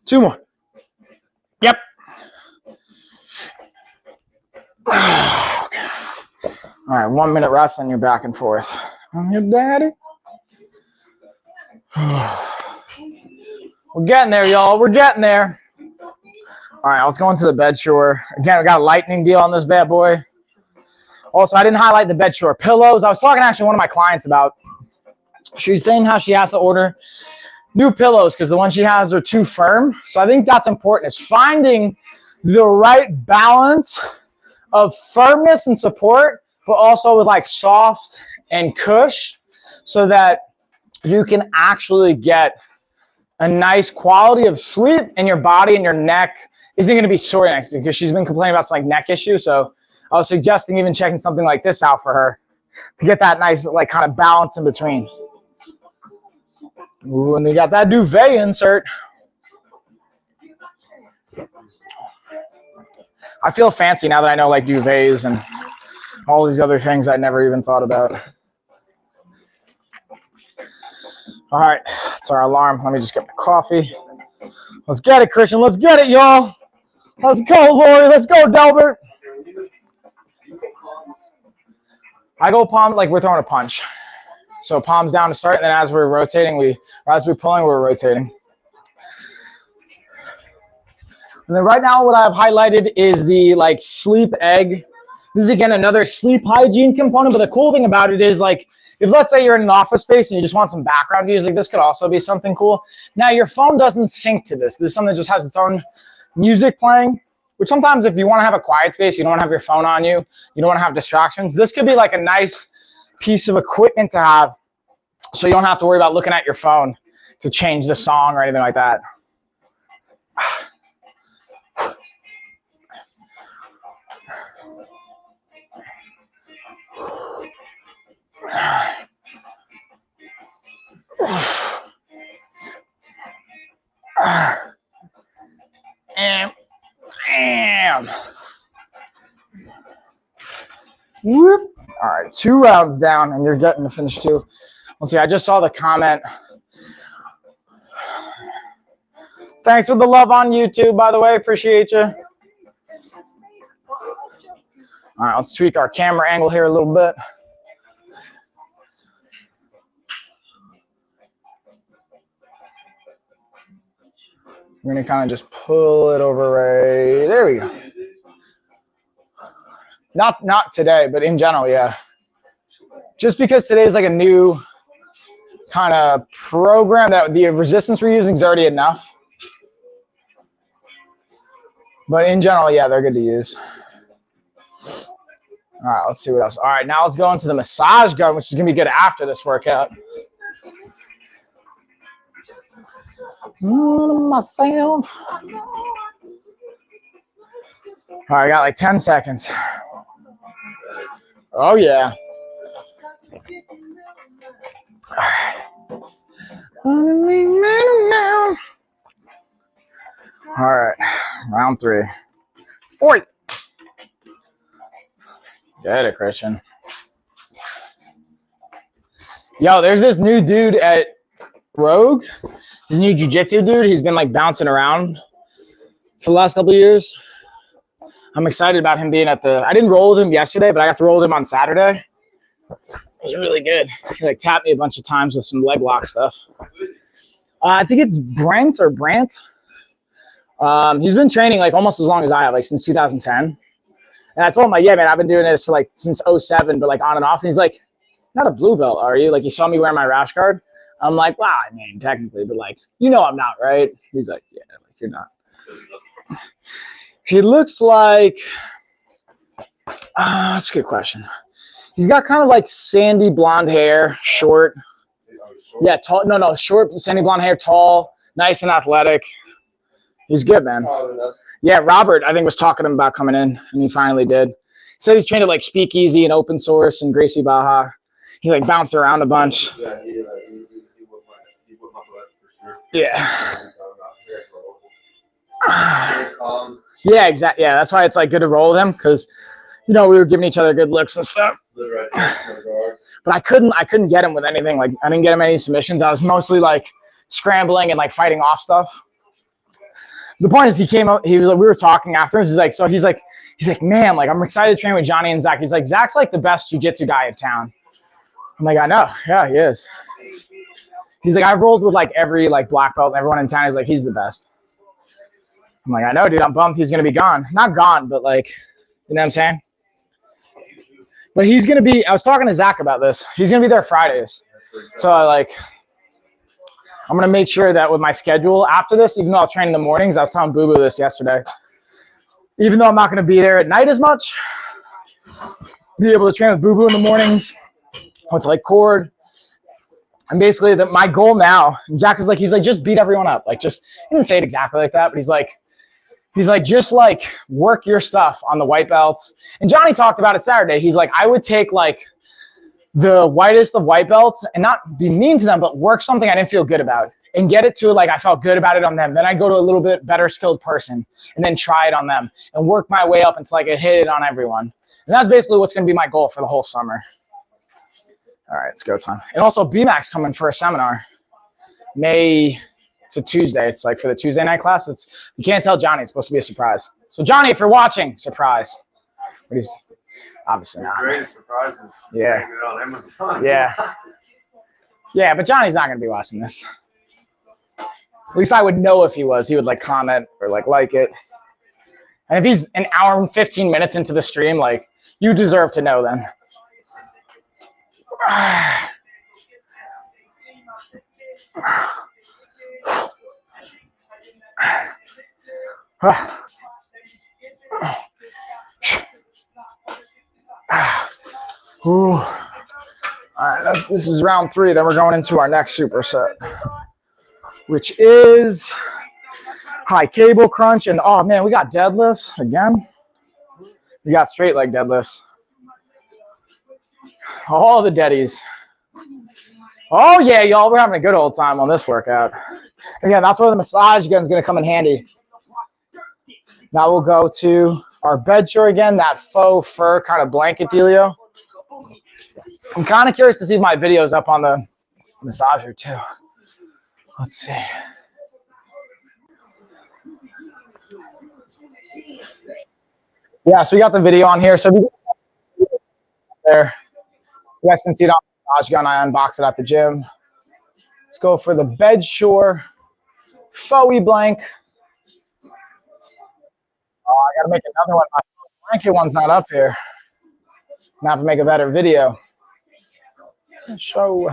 Two more. Yep. Okay. All right, 1 minute rest, and you're back and forth. I'm your daddy. We're getting there, y'all. We're getting there. All right, let's go into the Bedshore. Again, we got a lightning deal on this bad boy. Also, I didn't highlight the Bedshore pillows. I was talking to actually one of my clients about, she was saying how she has to order new pillows because the ones she has are too firm. So I think that's important, is finding the right balance of firmness and support, but also with like soft and cush, so that you can actually get a nice quality of sleep, and your body and your neck isn't going to be sore next to you, because she's been complaining about some like neck issues. So I was suggesting even checking something like this out for her to get that nice like kind of balance in between. Ooh, and they got that duvet insert. I feel fancy now that I know like duvets and all these other things I never even thought about. All right, it's our alarm. Let me just get my coffee. Let's get it, Christian. Let's get it, y'all. Let's go, Lori. Let's go, Delbert. I go palm like we're throwing a punch. So palms down to start, and then as we're rotating, as we're pulling, we're rotating. And then right now what I've highlighted is the like sleep egg. This is again another sleep hygiene component, but the cool thing about it is like, if let's say you're in an office space and you just want some background music, this could also be something cool. Now your phone doesn't sync to this. This is something that just has its own music playing, which sometimes if you want to have a quiet space, you don't want to have your phone on you, you don't want to have distractions. This could be like a nice piece of equipment to have, so you don't have to worry about looking at your phone to change the song or anything like that. Whoop. All right, 2 rounds down, and you're getting to finish 2. Let's see, I just saw the comment. Thanks for the love on YouTube, by the way. Appreciate you. All right, let's tweak our camera angle here a little bit. We're gonna kind of just pull it over right there. We go. Not today, but in general, yeah. Just because today is like a new kind of program that the resistance we're using is already enough. But in general, yeah, they're good to use. All right, let's see what else. All right, now let's go into the massage gun, which is gonna be good after this workout. Myself. All right, I got like 10 seconds. Oh yeah. All right, round 3. 40. Get it, Christian. Yo, there's this new dude at Rogue. This new jiu-jitsu dude. He's been like bouncing around for the last couple of years. I'm excited about him being at the. I didn't roll with him yesterday, but I got to roll with him on Saturday. It was really good. He like tapped me a bunch of times with some leg lock stuff. I think it's Brent or Brant. He's been training like almost as long as I have, like since 2010. And I told him like, yeah, man, I've been doing this for like since 07, but like on and off. And he's like, not a blue belt, are you? Like you saw me wear my rash guard. I'm like, wow, I mean, technically, but like, you know, I'm not, right? He's like, yeah, like you're not. He looks like, that's a good question. He's got kind of like sandy blonde hair, short. Yeah, tall. No, short, sandy blonde hair, tall, nice and athletic. He's good, man. Yeah, Robert, I think, was talking to him about coming in, and he finally did. He said he's trained at like Speakeasy and Open Source and Gracie Baja. He like bounced around a bunch. Yeah, he whipped my butt for sure. Yeah. Yeah, exactly. Yeah, that's why it's like good to roll with him, because you know we were giving each other good looks and stuff. But I couldn't get him with anything. Like I didn't get him any submissions. I was mostly like scrambling and like fighting off stuff. The point is, he came out. He was like, we were talking afterwards. He's like, man, like I'm excited to train with Johnny and Zach. He's like, Zach's like the best jiu-jitsu guy in town. I'm like, I know. Yeah, he is. He's like, I've rolled with like every like black belt and everyone in town. He's like, he's the best. I'm like, I know, dude. I'm bummed he's gonna be gone. Not gone, but like, you know what I'm saying? But he's gonna be. I was talking to Zach about this. He's gonna be there Fridays. So I'm gonna make sure that with my schedule after this, even though I'll train in the mornings, I was telling Boo Boo this yesterday. Even though I'm not gonna be there at night as much, be able to train with Boo Boo in the mornings with like Cord, And basically, my goal now, and Jack is like, he's like, just beat everyone up. Like, just, he didn't say it exactly like that, but he's like, just like work your stuff on the white belts. And Johnny talked about it Saturday. He's like, I would take like the whitest of white belts and not be mean to them, but work something I didn't feel good about and get it to like I felt good about it on them. Then I go to a little bit better skilled person and then try it on them and work my way up until I can hit it on everyone. And that's basically what's going to be my goal for the whole summer. All right, it's go time. And also BMAC's coming for a seminar. It's a Tuesday. It's like for the Tuesday night class. You can't tell Johnny. It's supposed to be a surprise. So Johnny, if you're watching, surprise. But he's obviously not. Greatest surprises. Yeah. On Amazon. Yeah. Yeah, but Johnny's not going to be watching this. At least I would know if he was. He would like comment or like it. And if he's an hour and 15 minutes into the stream, like you deserve to know then. All right, this is round 3. Then we're going into our next superset, which is high cable crunch. And oh man, we got deadlifts again. We got straight leg deadlifts. All the deadies. Oh yeah, y'all, we're having a good old time on this workout. Again, that's where the massage gun is going to come in handy. Now we'll go to our bed shore again, that faux fur kind of blanket dealio. I'm kind of curious to see if my video is up on the massager too. Let's see. Yeah, so we got the video on here. So there, you guys can see it on the massage gun. I unbox it at the gym. Let's go for the bed shore faux blank. Oh, I gotta make another one. My blanket one's not up here. I'm gonna have to make a better video. So,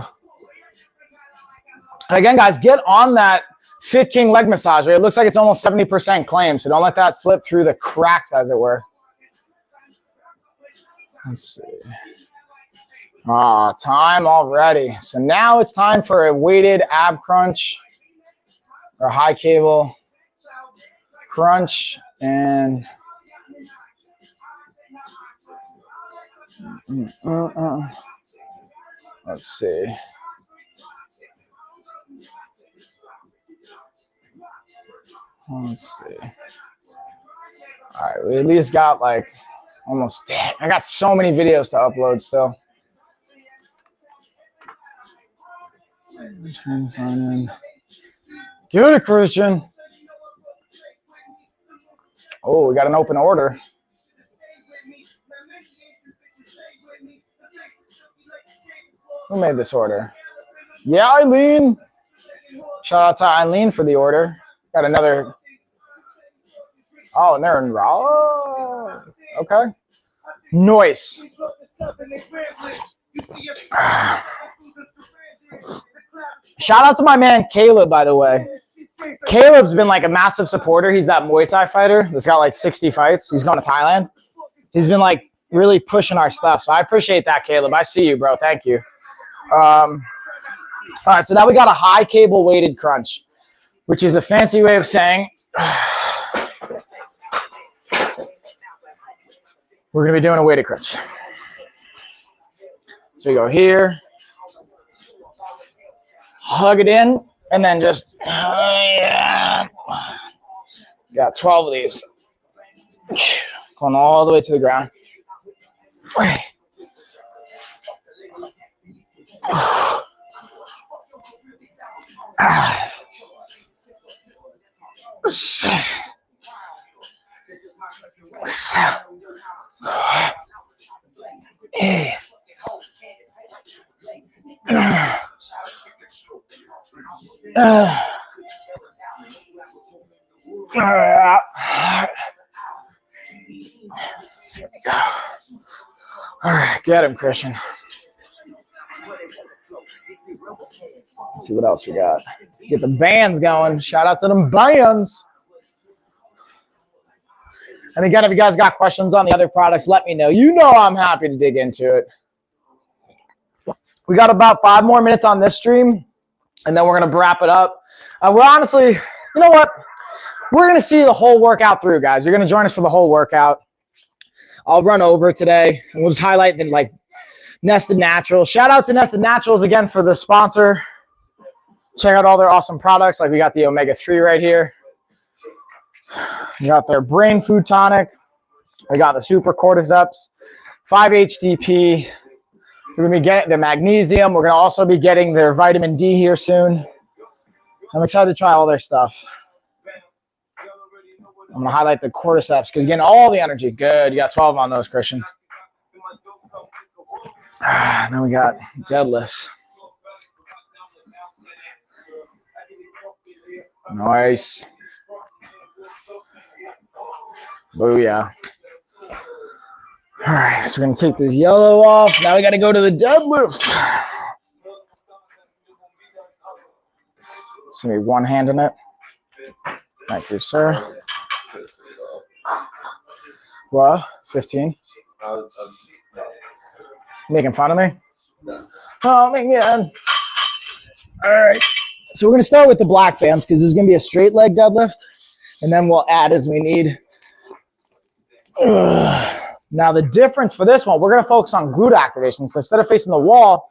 again, guys, get on that Fit King leg massager. It looks like it's almost 70% claim, so don't let that slip through the cracks, as it were. Let's see. Time already. So now it's time for a weighted ab crunch or high cable crunch. And let's see. Let's see. All right, we at least got like almost dead. I got so many videos to upload still. Get it, Christian. Oh, we got an open order. Who made this order? Yeah, Eileen. Shout out to Eileen for the order. Got another. Oh, and they're in raw. Okay. Nice. Shout out to my man Caleb, by the way. Caleb's been like a massive supporter. He's that Muay Thai fighter that's got like 60 fights. He's going to Thailand. He's been like really pushing our stuff. So I appreciate that, Caleb. I see you, bro. Thank you. All right, so now we got a high cable weighted crunch, which is a fancy way of saying we're going to be doing a weighted crunch. So we go here, hug it in, and then just got 12 of these going all the way to the ground. All right, get him, Christian. Let's see what else we got. Get the bands going. Shout out to them bands. And again, if you guys got questions on the other products, let me know. You know I'm happy to dig into it. We got about 5 more minutes on this stream, and then we're going to wrap it up. We're honestly, you know what? We're going to see the whole workout through, guys. You're going to join us for the whole workout. I'll run over today, and we'll just highlight the, like, Nested Naturals. Shout out to Nested Naturals again for the sponsor. Check out all their awesome products. Like we got the omega-3 right here. We got their brain food tonic. We got the super cordyceps, 5-HTP. We're going to be getting the magnesium. We're going to also be getting their vitamin D here soon. I'm excited to try all their stuff. I'm going to highlight the cordyceps because getting all the energy. Good. You got 12 on those, Christian. Then we got deadlifts. Nice. Booyah. All right, so we're going to take this yellow off. Now we got to go to the deadlift. It's going to be one hand in it. Thank you, sir. What? 15? Making fun of me? Oh, my God. All right. So we're going to start with the black bands because there's going to be a straight leg deadlift, and then we'll add as we need. Now, the difference for this one, we're going to focus on glute activation. So instead of facing the wall,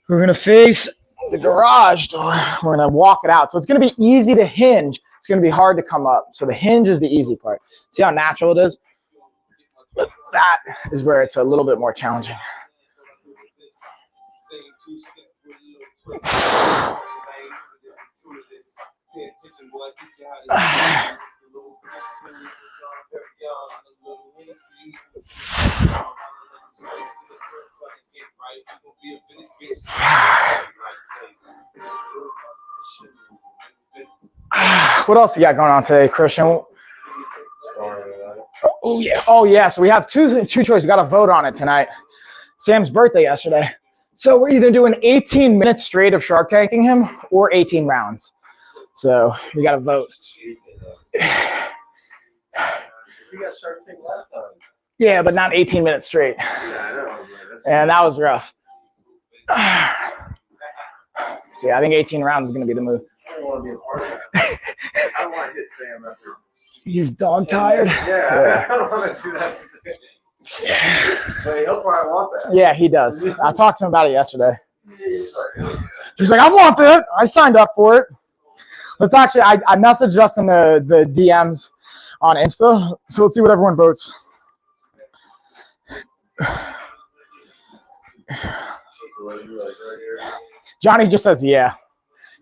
we're going to face the garage door. We're going to walk it out. So it's going to be easy to hinge. It's going to be hard to come up. So the hinge is the easy part. See how natural it is? But that is where it's a little bit more challenging. What else you got going on today, Christian? Oh yeah, oh yeah. So we have two choices. We got to vote on it tonight. Sam's birthday yesterday, so we're either doing 18 minutes straight of Shark Tanking him or 18 rounds. So we got to vote. We got Shark Tank last time. Yeah, but not 18 minutes straight. Yeah, I know. And that was rough. See, I think 18 rounds is going to be the move. I don't want to be a part of that. I don't want to hit Sam after. He's dog tired. Yeah, I don't want to do that. But he'll probably want that. Yeah, he does. I talked to him about it yesterday. He's like, He's like, I want that. I signed up for it. Let's actually, I messaged us in the DMs on Insta, so let's see what everyone votes. Johnny just says, yeah.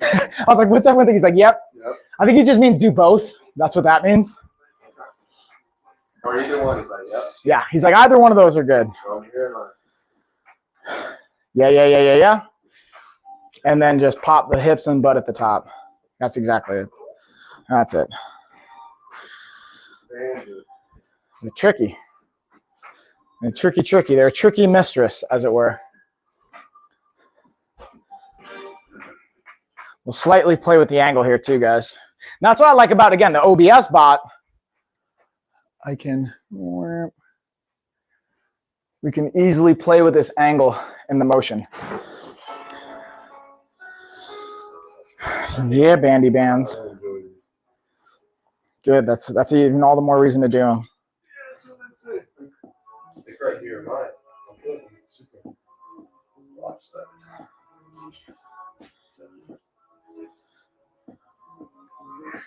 I was like, what's everyone think? He's like, yep. I think he just means do both. That's what that means. Or either one. He's like, yep. Yeah, he's like, either one of those are good. Yeah. And then just pop the hips and butt at the top. That's exactly it. That's it. They're tricky. They're tricky. They're a tricky mistress, as it were. We'll slightly play with the angle here too, guys. And that's what I like about, again, the OBS bot. We can easily play with this angle in the motion. Yeah, bandy bands. Good. That's even all the more reason to do them. Right here, mine. Watch that.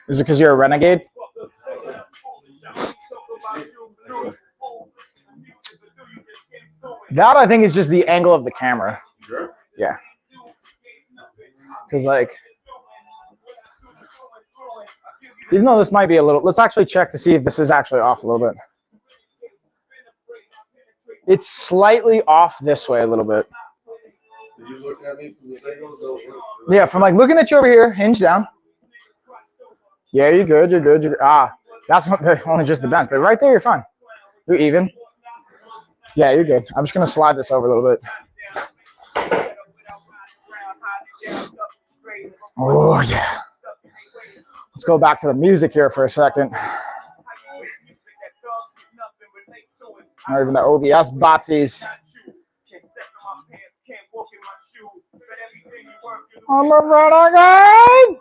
Is it because you're a renegade? That, I think, is just the angle of the camera. Sure. Yeah. Because, like, even though this might be a little, let's actually check to see if this is actually off a little bit. It's slightly off this way a little bit. Did you look at me from the angle? Yeah, from like looking at you over here, hinge down. Yeah, you're good. That's only just the bench, but right there, you're fine. You're even. Yeah, you're good. I'm just gonna slide this over a little bit. Oh yeah. Let's go back to the music here for a second. Or even the OBS botsies. I'm a renegade.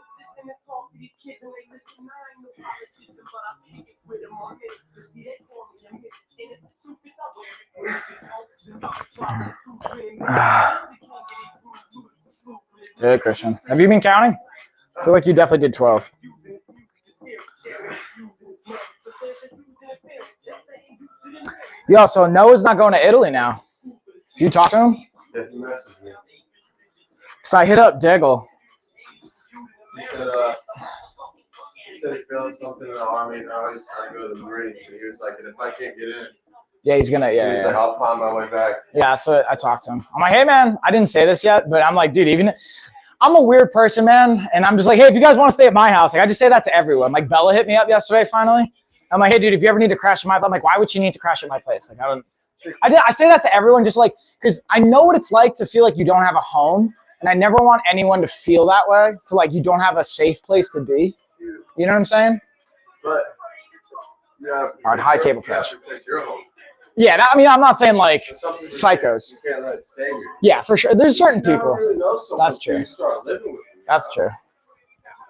Good, Christian. Have you been counting? I feel like you definitely did 12. Yo, so Noah's not going to Italy now. Do you talk to him? Yeah, he messaged me. Because I hit up Diggle. He said he failed something in the Army, and now he's trying to go to the Marines. And he was like, and if I can't get in, Yeah, he's going to, he was yeah. like, I'll find my way back. Yeah, so I talked to him. I'm like, hey, man, I didn't say this yet, but I'm like, dude, even I'm a weird person, man. And I'm just like, hey, if you guys want to stay at my house, like I just say that to everyone. Like Bella hit me up yesterday, finally. I'm like, hey, dude, if you ever need to crash at my place, I'm like, why would she need to crash at my place? Like, I say that to everyone just like, because I know what it's like to feel like you don't have a home. And I never want anyone to feel that way, to like you don't have a safe place to be. You know what I'm saying? But yeah, All right, high cable crash. protect your home. Yeah, I mean, I'm not saying like There's something psychos. You can't let it stay here. Yeah, for sure. There's certain You never people. really know someone That's true. until you start living with them. That's true.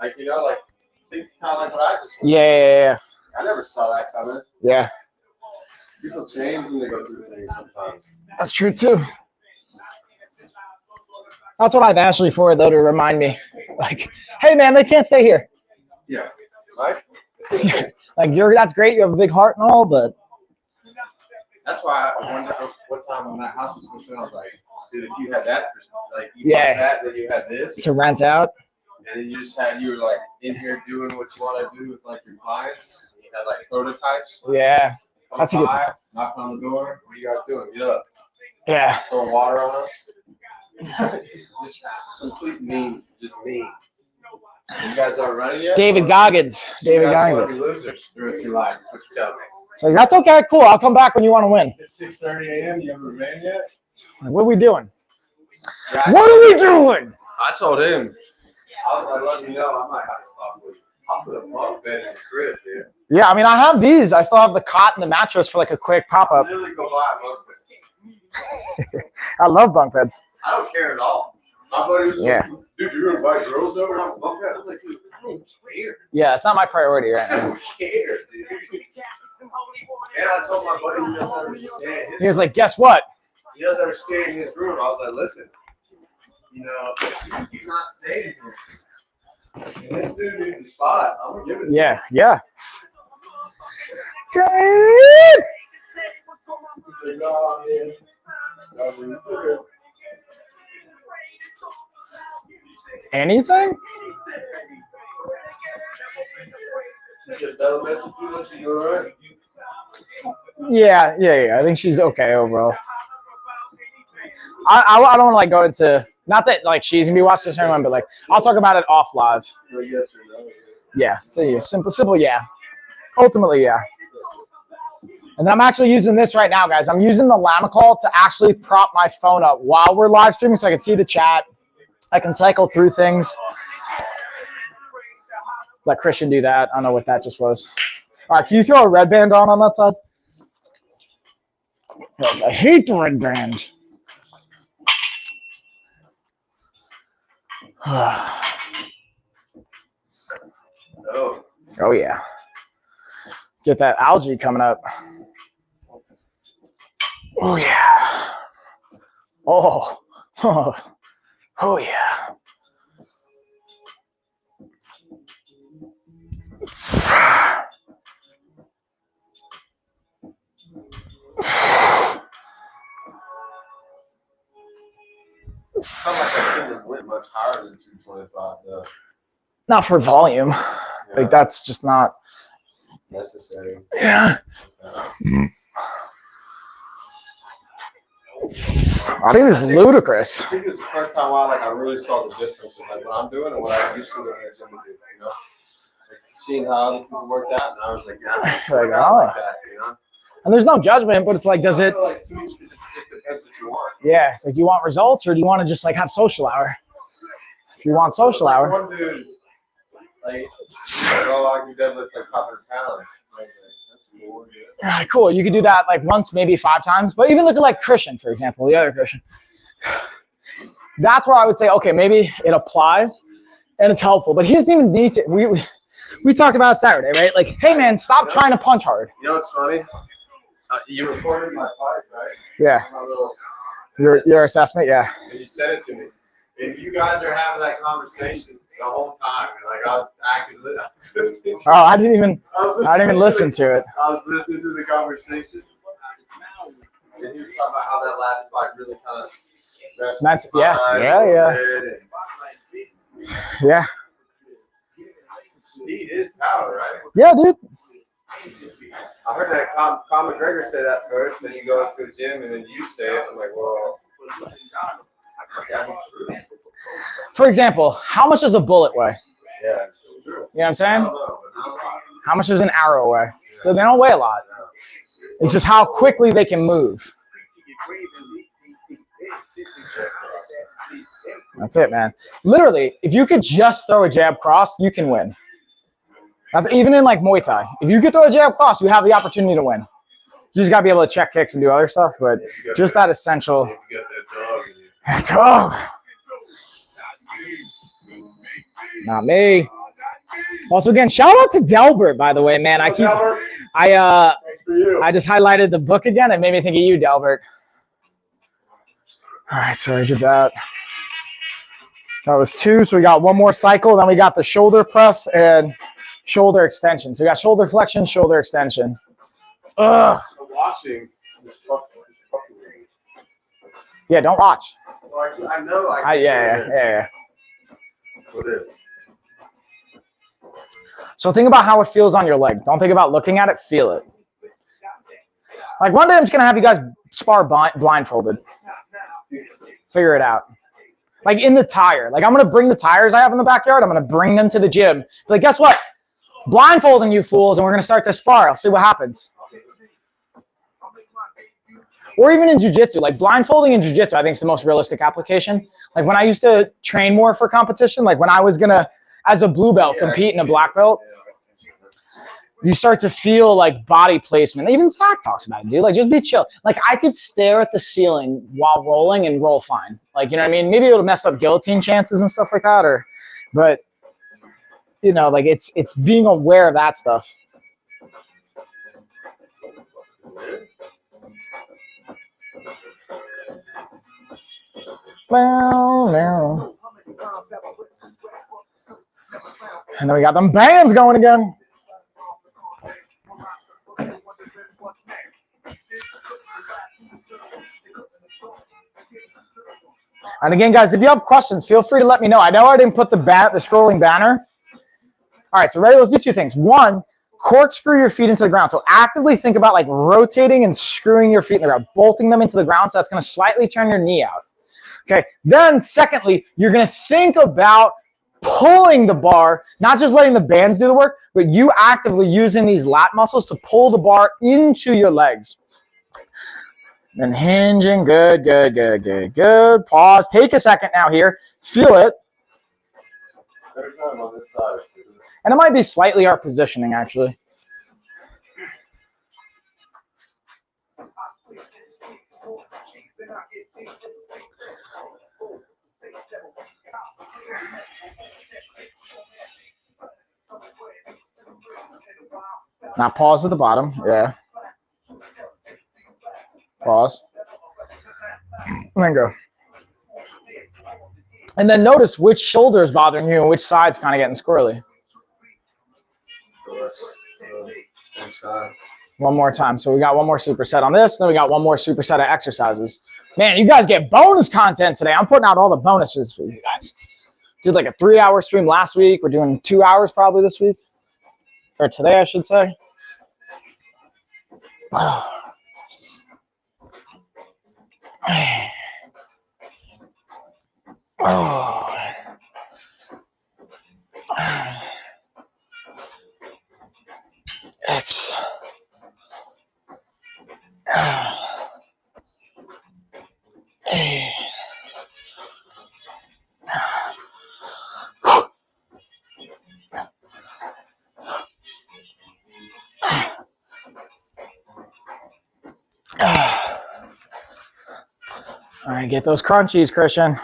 Like, you know, like, think kind of like what I just went Yeah. through. I never saw that coming. Yeah. People change when they go through things sometimes. That's true too. That's what I've asked you for, though, to remind me. Like, hey, man, they can't stay here. Yeah. Right? Like, that's great. You have a big heart and all, but That's why one time when that house was for sale, I was like, dude, if you had that, like, you Yeah. had that, then you had this, to rent out. and then you were like in here doing what you want to do with like your clients. You had like prototypes. Yeah. Come That's a good- by, knock on the door. What are you guys doing? Get up. Yeah. Throwing water on us. Just complete mean, just mean. You guys aren't running yet? David Or- Goggins. David You guys Goggins. want to be losers the rest of your life. What you tell me? So that's okay. Cool. I'll come back when you want to win. It's 6:30 a.m. You haven't ran yet? Like, what are we doing? Yeah, What are we doing? I told him. I was like, letting you know, I might have to stop with you. I'll put a bunk bed in the crib, dude. Yeah, I mean, I have these. I still have the cot and the mattress for like a quick pop I'll up. literally go buy a bunk bed. I love bunk beds. I don't care at all. My buddy was Yeah. like, dude, you're gonna buy girls over and have a bunk bed? I was like, dude, I don't care. Yeah, it's not my priority right I now. don't care, dude. And I told my buddy he doesn't understand. He was like, guess what? He doesn't understand in his room. I was like, listen, you know, he's not staying here. And this dude needs a spot. I'm gonna give it to him. Yeah. Good. He's like, no, man. No, man, it's okay. Anything? She said, Bella messaged you, let you know, right? Yeah. I think she's okay overall. I don't want to like go into, not that like she's gonna be watching this or anyone, but like I'll talk about it off live. No, yes or no. Yeah. So yeah, simple. Yeah. Ultimately, yeah. And then I'm actually using this right now, guys. I'm using the Lamicall to actually prop my phone up while we're live streaming, so I can see the chat. I can cycle through things. Let Christian do that. I don't know what that just was. All right, can you throw a red band on that side? Oh, I hate the red band. No. Oh, yeah. Get that algae coming up. Oh, yeah. Oh, yeah. Felt like I couldn't have went much higher than 225 though. Not for volume. Yeah, Like, that's just not. necessary. Yeah. Okay. I think this is ludicrous. I think it was the first time I really saw the difference in like what I'm doing and what I used to do in the gym do, you know? Like, seeing how other people worked out, and I was like, yeah, I Like, like that, you know? And there's no judgment, but it's like, does I it? feel like to each, it just depends what you want. Yeah. It's like, do you want results or do you want to just like have social hour? If you want social Like, hour. one dude, like, he's like, oh, I can deadlift like 500 pounds. Like, that's cool. Yeah. All right, cool. You could do that like once, maybe 5 times. But even look at like Christian, for example, the other Christian. that's where I would say, okay, maybe it applies and it's helpful. But he doesn't even need to. We talked about it Saturday, right? Like, hey man, stop trying to punch hard. You know what's funny? You recorded my fight, right? Yeah. My little, Your assessment, yeah. and you sent it to me. And you guys are having that conversation the whole time. And like I was listening to Oh, I didn't even listen to it. I was listening to the conversation. And he was talking about how that last fight really kind of That's yeah. Yeah. Speed is power, right? Yeah, dude. I heard that Conor McGregor say that first, then you go into a gym and then you say it. I'm like, well, For example, how much does a bullet weigh? yeah, it's true. You know what I'm saying? I don't know. How much does an arrow weigh? So they don't weigh a lot. It's just how quickly they can move. That's it, man. Literally, if you could just throw a jab cross, you can win. That's even in like Muay Thai. If you could throw a jab cross, you have the opportunity to win. You just gotta be able to check kicks and do other stuff, but just that essential. Dog. Not me. Also, again, shout out to Delbert, by the way, man. I just highlighted the book again. It made me think of you, Delbert. All right, so I did that. That was 2, so we got one more cycle. Then we got the shoulder press and shoulder extension. So we got shoulder flexion, shoulder extension. Ugh. Watching. Yeah, don't watch. I know. Yeah. What is? So think about how it feels on your leg. Don't think about looking at it, feel it. Like one day I'm just going to have you guys spar blindfolded. Figure it out. Like in the tire. Like I'm going to bring the tires I have in the backyard. I'm going to bring them to the gym. Be like, guess what? Blindfolding you fools, and we're going to start to spar. I'll see what happens. Or even in jiu-jitsu. Like blindfolding in jiu-jitsu, I think is the most realistic application. Like when I used to train more for competition, like when I was going to, as a blue belt, compete in a black belt, you start to feel like body placement. Even Zach talks about it, dude. Like, just be chill. Like, I could stare at the ceiling while rolling and roll fine. Like, you know what I mean? Maybe it'll mess up guillotine chances and stuff like that, but you know, like it's being aware of that stuff. Well, no. And then we got them bands going again. And again, guys, if you have questions, feel free to let me know. I know I didn't put the scrolling banner. All right, so ready? Let's do 2 things. 1, corkscrew your feet into the ground. So actively think about like rotating and screwing your feet in the ground, bolting them into the ground. So that's going to slightly turn your knee out. Okay. Then secondly, you're going to think about pulling the bar, not just letting the bands do the work, but you actively using these lat muscles to pull the bar into your legs. Then hinging, good. Pause, take a second now here, feel it. Every time on this side. And it might be slightly our positioning, actually. Now pause at the bottom, yeah. Pause. And then go. And then notice which shoulder is bothering you and which side's kind of getting squirrely. One more time. So we got one more superset on this, then we got one more superset of exercises. Man, you guys get bonus content today. I'm putting out all the bonuses for you guys. Did like a 3-hour stream last week. We're doing 2 hours probably this week. Or today, I should say. Oh. Oh. X. All right, get those crunchies, Christian.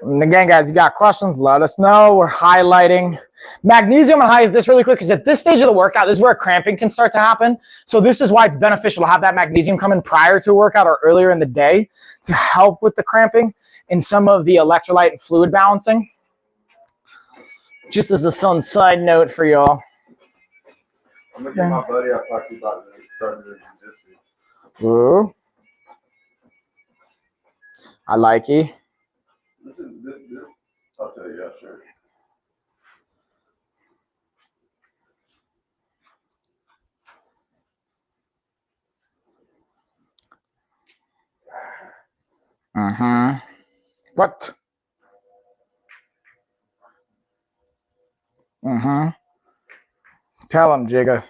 And again, guys, you got questions, let us know. We're highlighting magnesium and highlight this really quick because at this stage of the workout, this is where cramping can start to happen. So this is why it's beneficial to have that magnesium come in prior to a workout or earlier in the day to help with the cramping and some of the electrolyte and fluid balancing. Just as a fun side note for y'all. I'm gonna get my buddy I talked to you about starting to do jiu-jitsu. Ooh. I like it. This, I'll tell you, yeah, sure. Mm-hmm. What? Mm-hmm. Tell him, Jigga.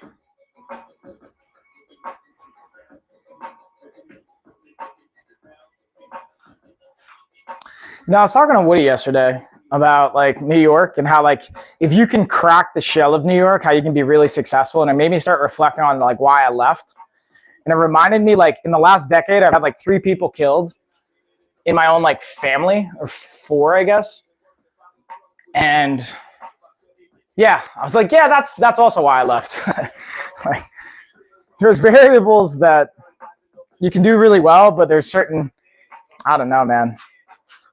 Now, I was talking to Woody yesterday about like New York and how like if you can crack the shell of New York, how you can be really successful. And it made me start reflecting on like why I left. And it reminded me like in the last decade, I've had like 3 people killed in my own like family, or 4, I guess. And yeah, I was like, yeah, that's also why I left. Like, there's variables that you can do really well, but there's certain, I don't know, man.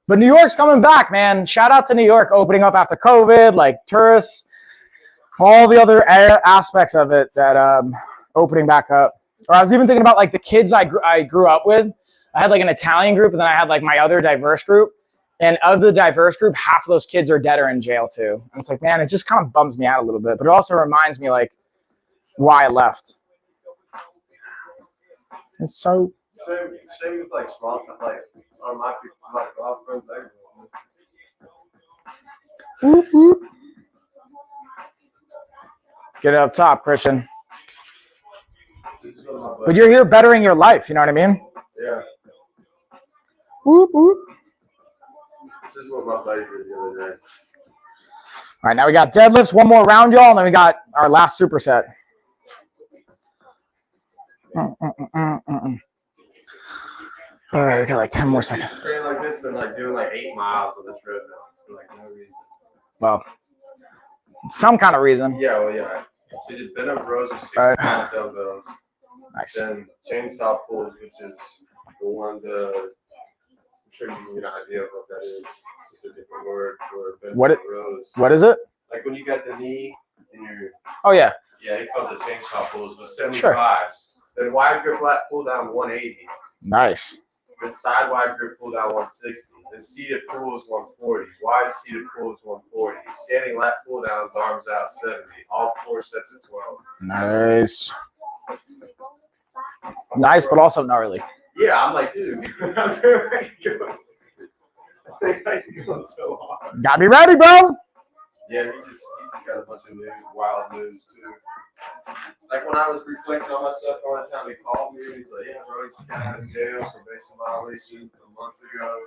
But New York's coming back, man. Shout out to New York opening up after COVID, like tourists, all the other aspects of it that opening back up. Or I was even thinking about like the kids I grew up with. I had like an Italian group, and then I had like my other diverse group. And of the diverse group, half of those kids are dead or in jail too. And it's like, man, it just kind of bums me out a little bit. But it also reminds me like why I left. It's so. Same with like small stuff, like my people, my golf friends, Whoop, whoop. Get it up top, Christian. But you're here bettering your life, you know what I mean? Yeah. Whoop, whoop. This is what my buddy did the other day. All right, now we got deadlifts, one more round, y'all, and then we got our last superset. All right, we got like 10 more seconds. Training like this and like doing like 8 miles on the treadmill for like no reason. Well, some kind of reason. Yeah, well, yeah. She did bent over rows of 6-pound dumbbells. Nice. Then chainsaw pulls, which is the one I'm sure you can get an idea of what that is. It's just a different word for bent over rows. What is it? Like when you got the knee in your. Oh, yeah. Yeah, he called the chainsaw pulls with 75s. Sure. Then wide grip lat pull down 180. Nice. Then side wide grip pull down 160. Then seated pull is 140. Wide seated pull is 140. Standing lat pull downs, arms out 70. All 4 sets of 12. Nice. Nice, but also gnarly. Yeah, I'm like, dude. How's everybody going? Going so hard. Gotta be ready, bro. Yeah, he just got a bunch of wild news too. Like when I was reflecting on myself all the time, he called me and he's like, yeah, bro, he's got out of jail, probation violation from months ago.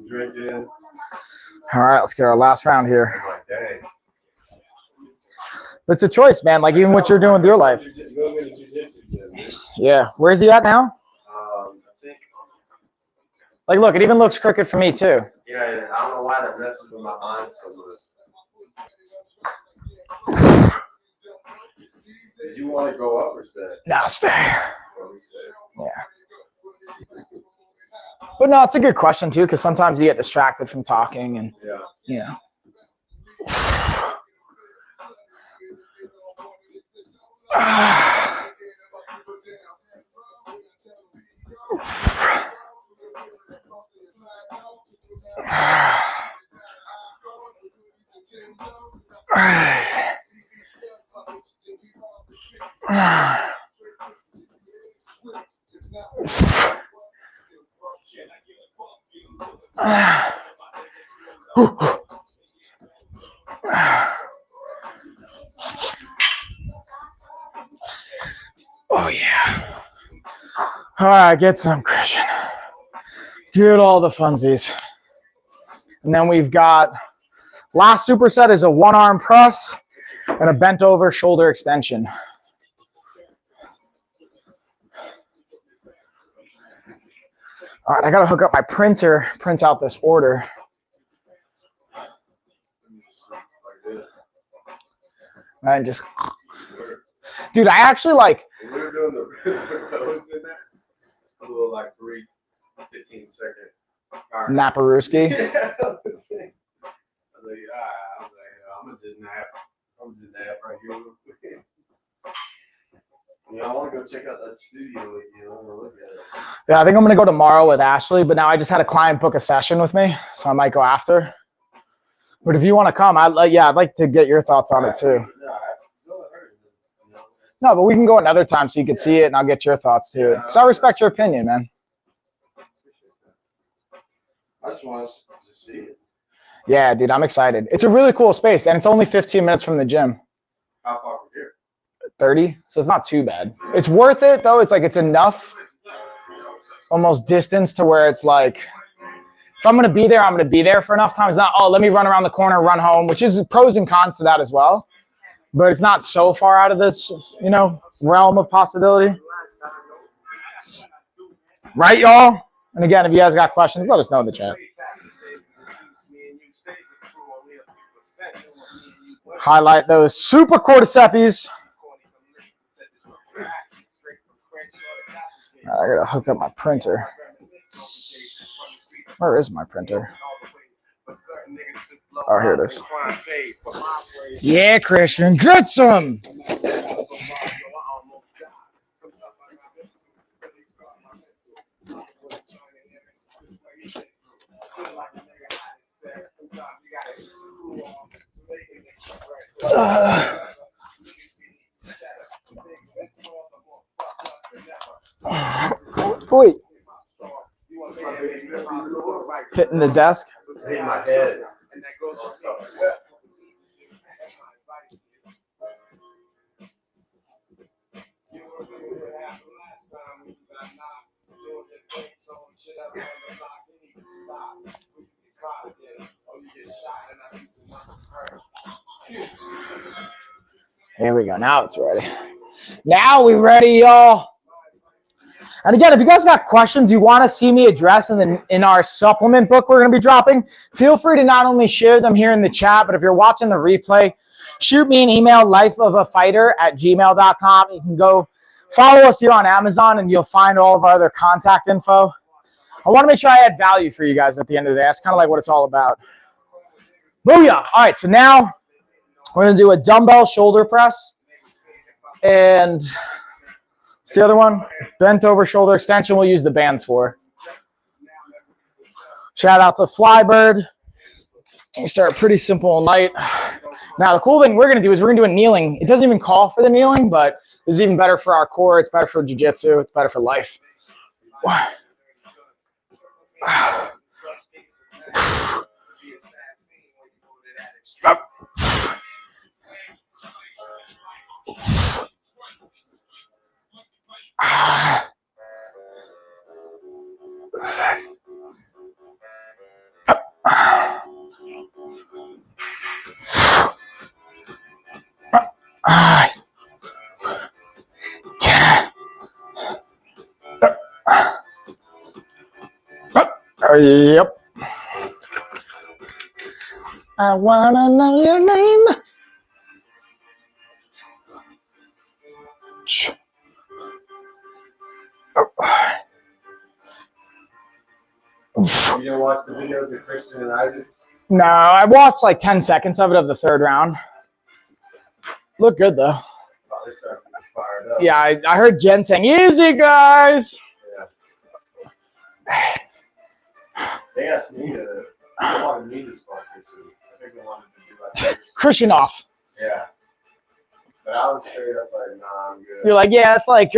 Drinking. All right, let's get our last round here. I'm like, dang. It's a choice, man. Like even what you're doing with your life. Yeah. Where's he at now? I think. Like, look, it even looks crooked for me too. Yeah, I don't know why that messes with my mind so much. Did you want to go up or stay? No, stay. Or stay? Yeah. But no, it's a good question too, because sometimes you get distracted from talking and Yeah. you know. Oh yeah. All right, get some, Christian. Get all the funsies. And then we've got last superset is a 1-arm press and a bent over shoulder extension. All right, I gotta hook up my printer, print out this order. And just, dude, I actually like. We were doing the roads in there. A little like 3 15-second. Naparuski. Yeah. I was like, I'm gonna just nap. I'm gonna just nap right here real quick. I want to go check out that studio again. I want to look at it. Yeah, I think I'm gonna go tomorrow with Ashley, but now I just had a client book a session with me, so I might go after. But if you want to come, I'd like to get your thoughts on it too. No, but we can go another time so you can see it, and I'll get your thoughts too. So I respect your opinion, man. I just want to see it. Yeah, dude, I'm excited. It's a really cool space, and it's only 15 minutes from the gym. How far from here? 30, so it's not too bad. It's worth it though. It's like it's enough almost distance to where it's like, if I'm gonna be there, I'm gonna be there for enough time. It's not, oh, let me run around the corner, run home, which is pros and cons to that as well. But it's not so far out of this, realm of possibility. Right, y'all? And again, if you guys got questions, let us know in the chat. Highlight those super cordyceps. I gotta hook up my printer. Where is my printer? Oh, here it is. Yeah, Christian, get some. Wait. Hitting the desk. Hitting my head. Here we go. Now it's ready. Now we ready, y'all. And again, if you guys got questions you want to see me address in our supplement book we're going to be dropping, feel free to not only share them here in the chat, but if you're watching the replay, shoot me an email, lifeofafighter@gmail.com. You can go follow us here on Amazon, and you'll find all of our other contact info. I want to make sure I add value for you guys at the end of the day. That's kind of like what it's all about. Booyah. All right, so now we're going to do a dumbbell shoulder press. And what's the other one? Bent over shoulder extension we'll use the bands for. Shout out to Flybird. We start pretty simple and light. Now, the cool thing we're going to do is we're going to do a kneeling. It doesn't even call for the kneeling, but this is even better for our core. It's better for jiu-jitsu. It's better for life. Yep. I wanna know your name. You didn't watch the videos of Christian and Isaac? No, I watched like 10 seconds of it of the third round. Looked good though. Oh, they started to get fired up. Yeah, I heard Jen saying, "Easy, guys." Yeah. They asked me to. They wanted me to spot Christian. I think they wanted to do like Christian off. Yeah. But I was straight up like, nah, I'm good. You're like, yeah, it's like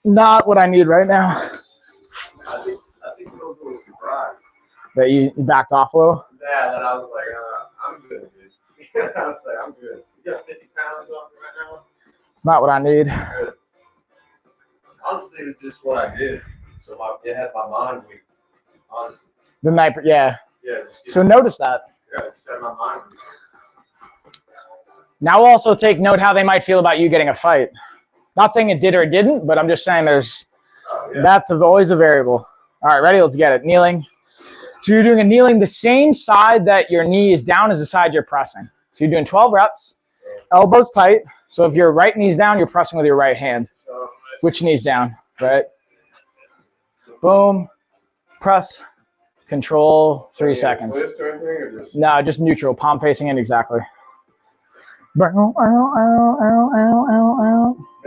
not what I need right now. I think it was a little surprised. That you backed off a little? Yeah, then I was like, I'm good, dude. I was like, I'm good. You got 50 pounds on me right now? It's not what I need. Good. Honestly, it was just what I did. So it had my mind weak. Honestly. The night, yeah. Yeah. So notice that. Yeah, just had my mind weak. Now also take note how they might feel about you getting a fight. Not saying it did or it didn't, but I'm just saying there's Yeah. That's always a variable. All right, ready? Let's get it. Kneeling. So you're doing a kneeling the same side that your knee is down as the side you're pressing. So you're doing 12 reps, elbows tight. So if your right knee's down, you're pressing with your right hand. Which knee's down, right? Boom, press, control, 3 seconds. No, just neutral, palm facing in, exactly. I mean,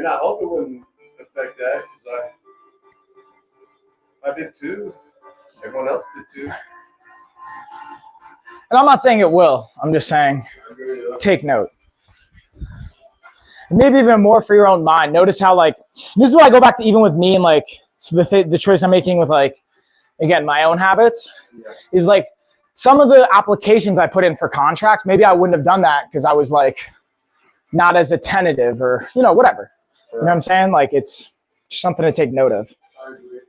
I hope it wouldn't affect that because I did too. Everyone else did too. And I'm not saying it will. I'm just saying, take note. Maybe even more for your own mind. Notice how, like, this is why I go back to even with me and, like, so the choice I'm making with, like, again, my own habits is, like, some of the applications I put in for contracts, maybe I wouldn't have done that because I was, like, not as attentive or, you know, whatever. You know what I'm saying? Like, it's something to take note of. I agree.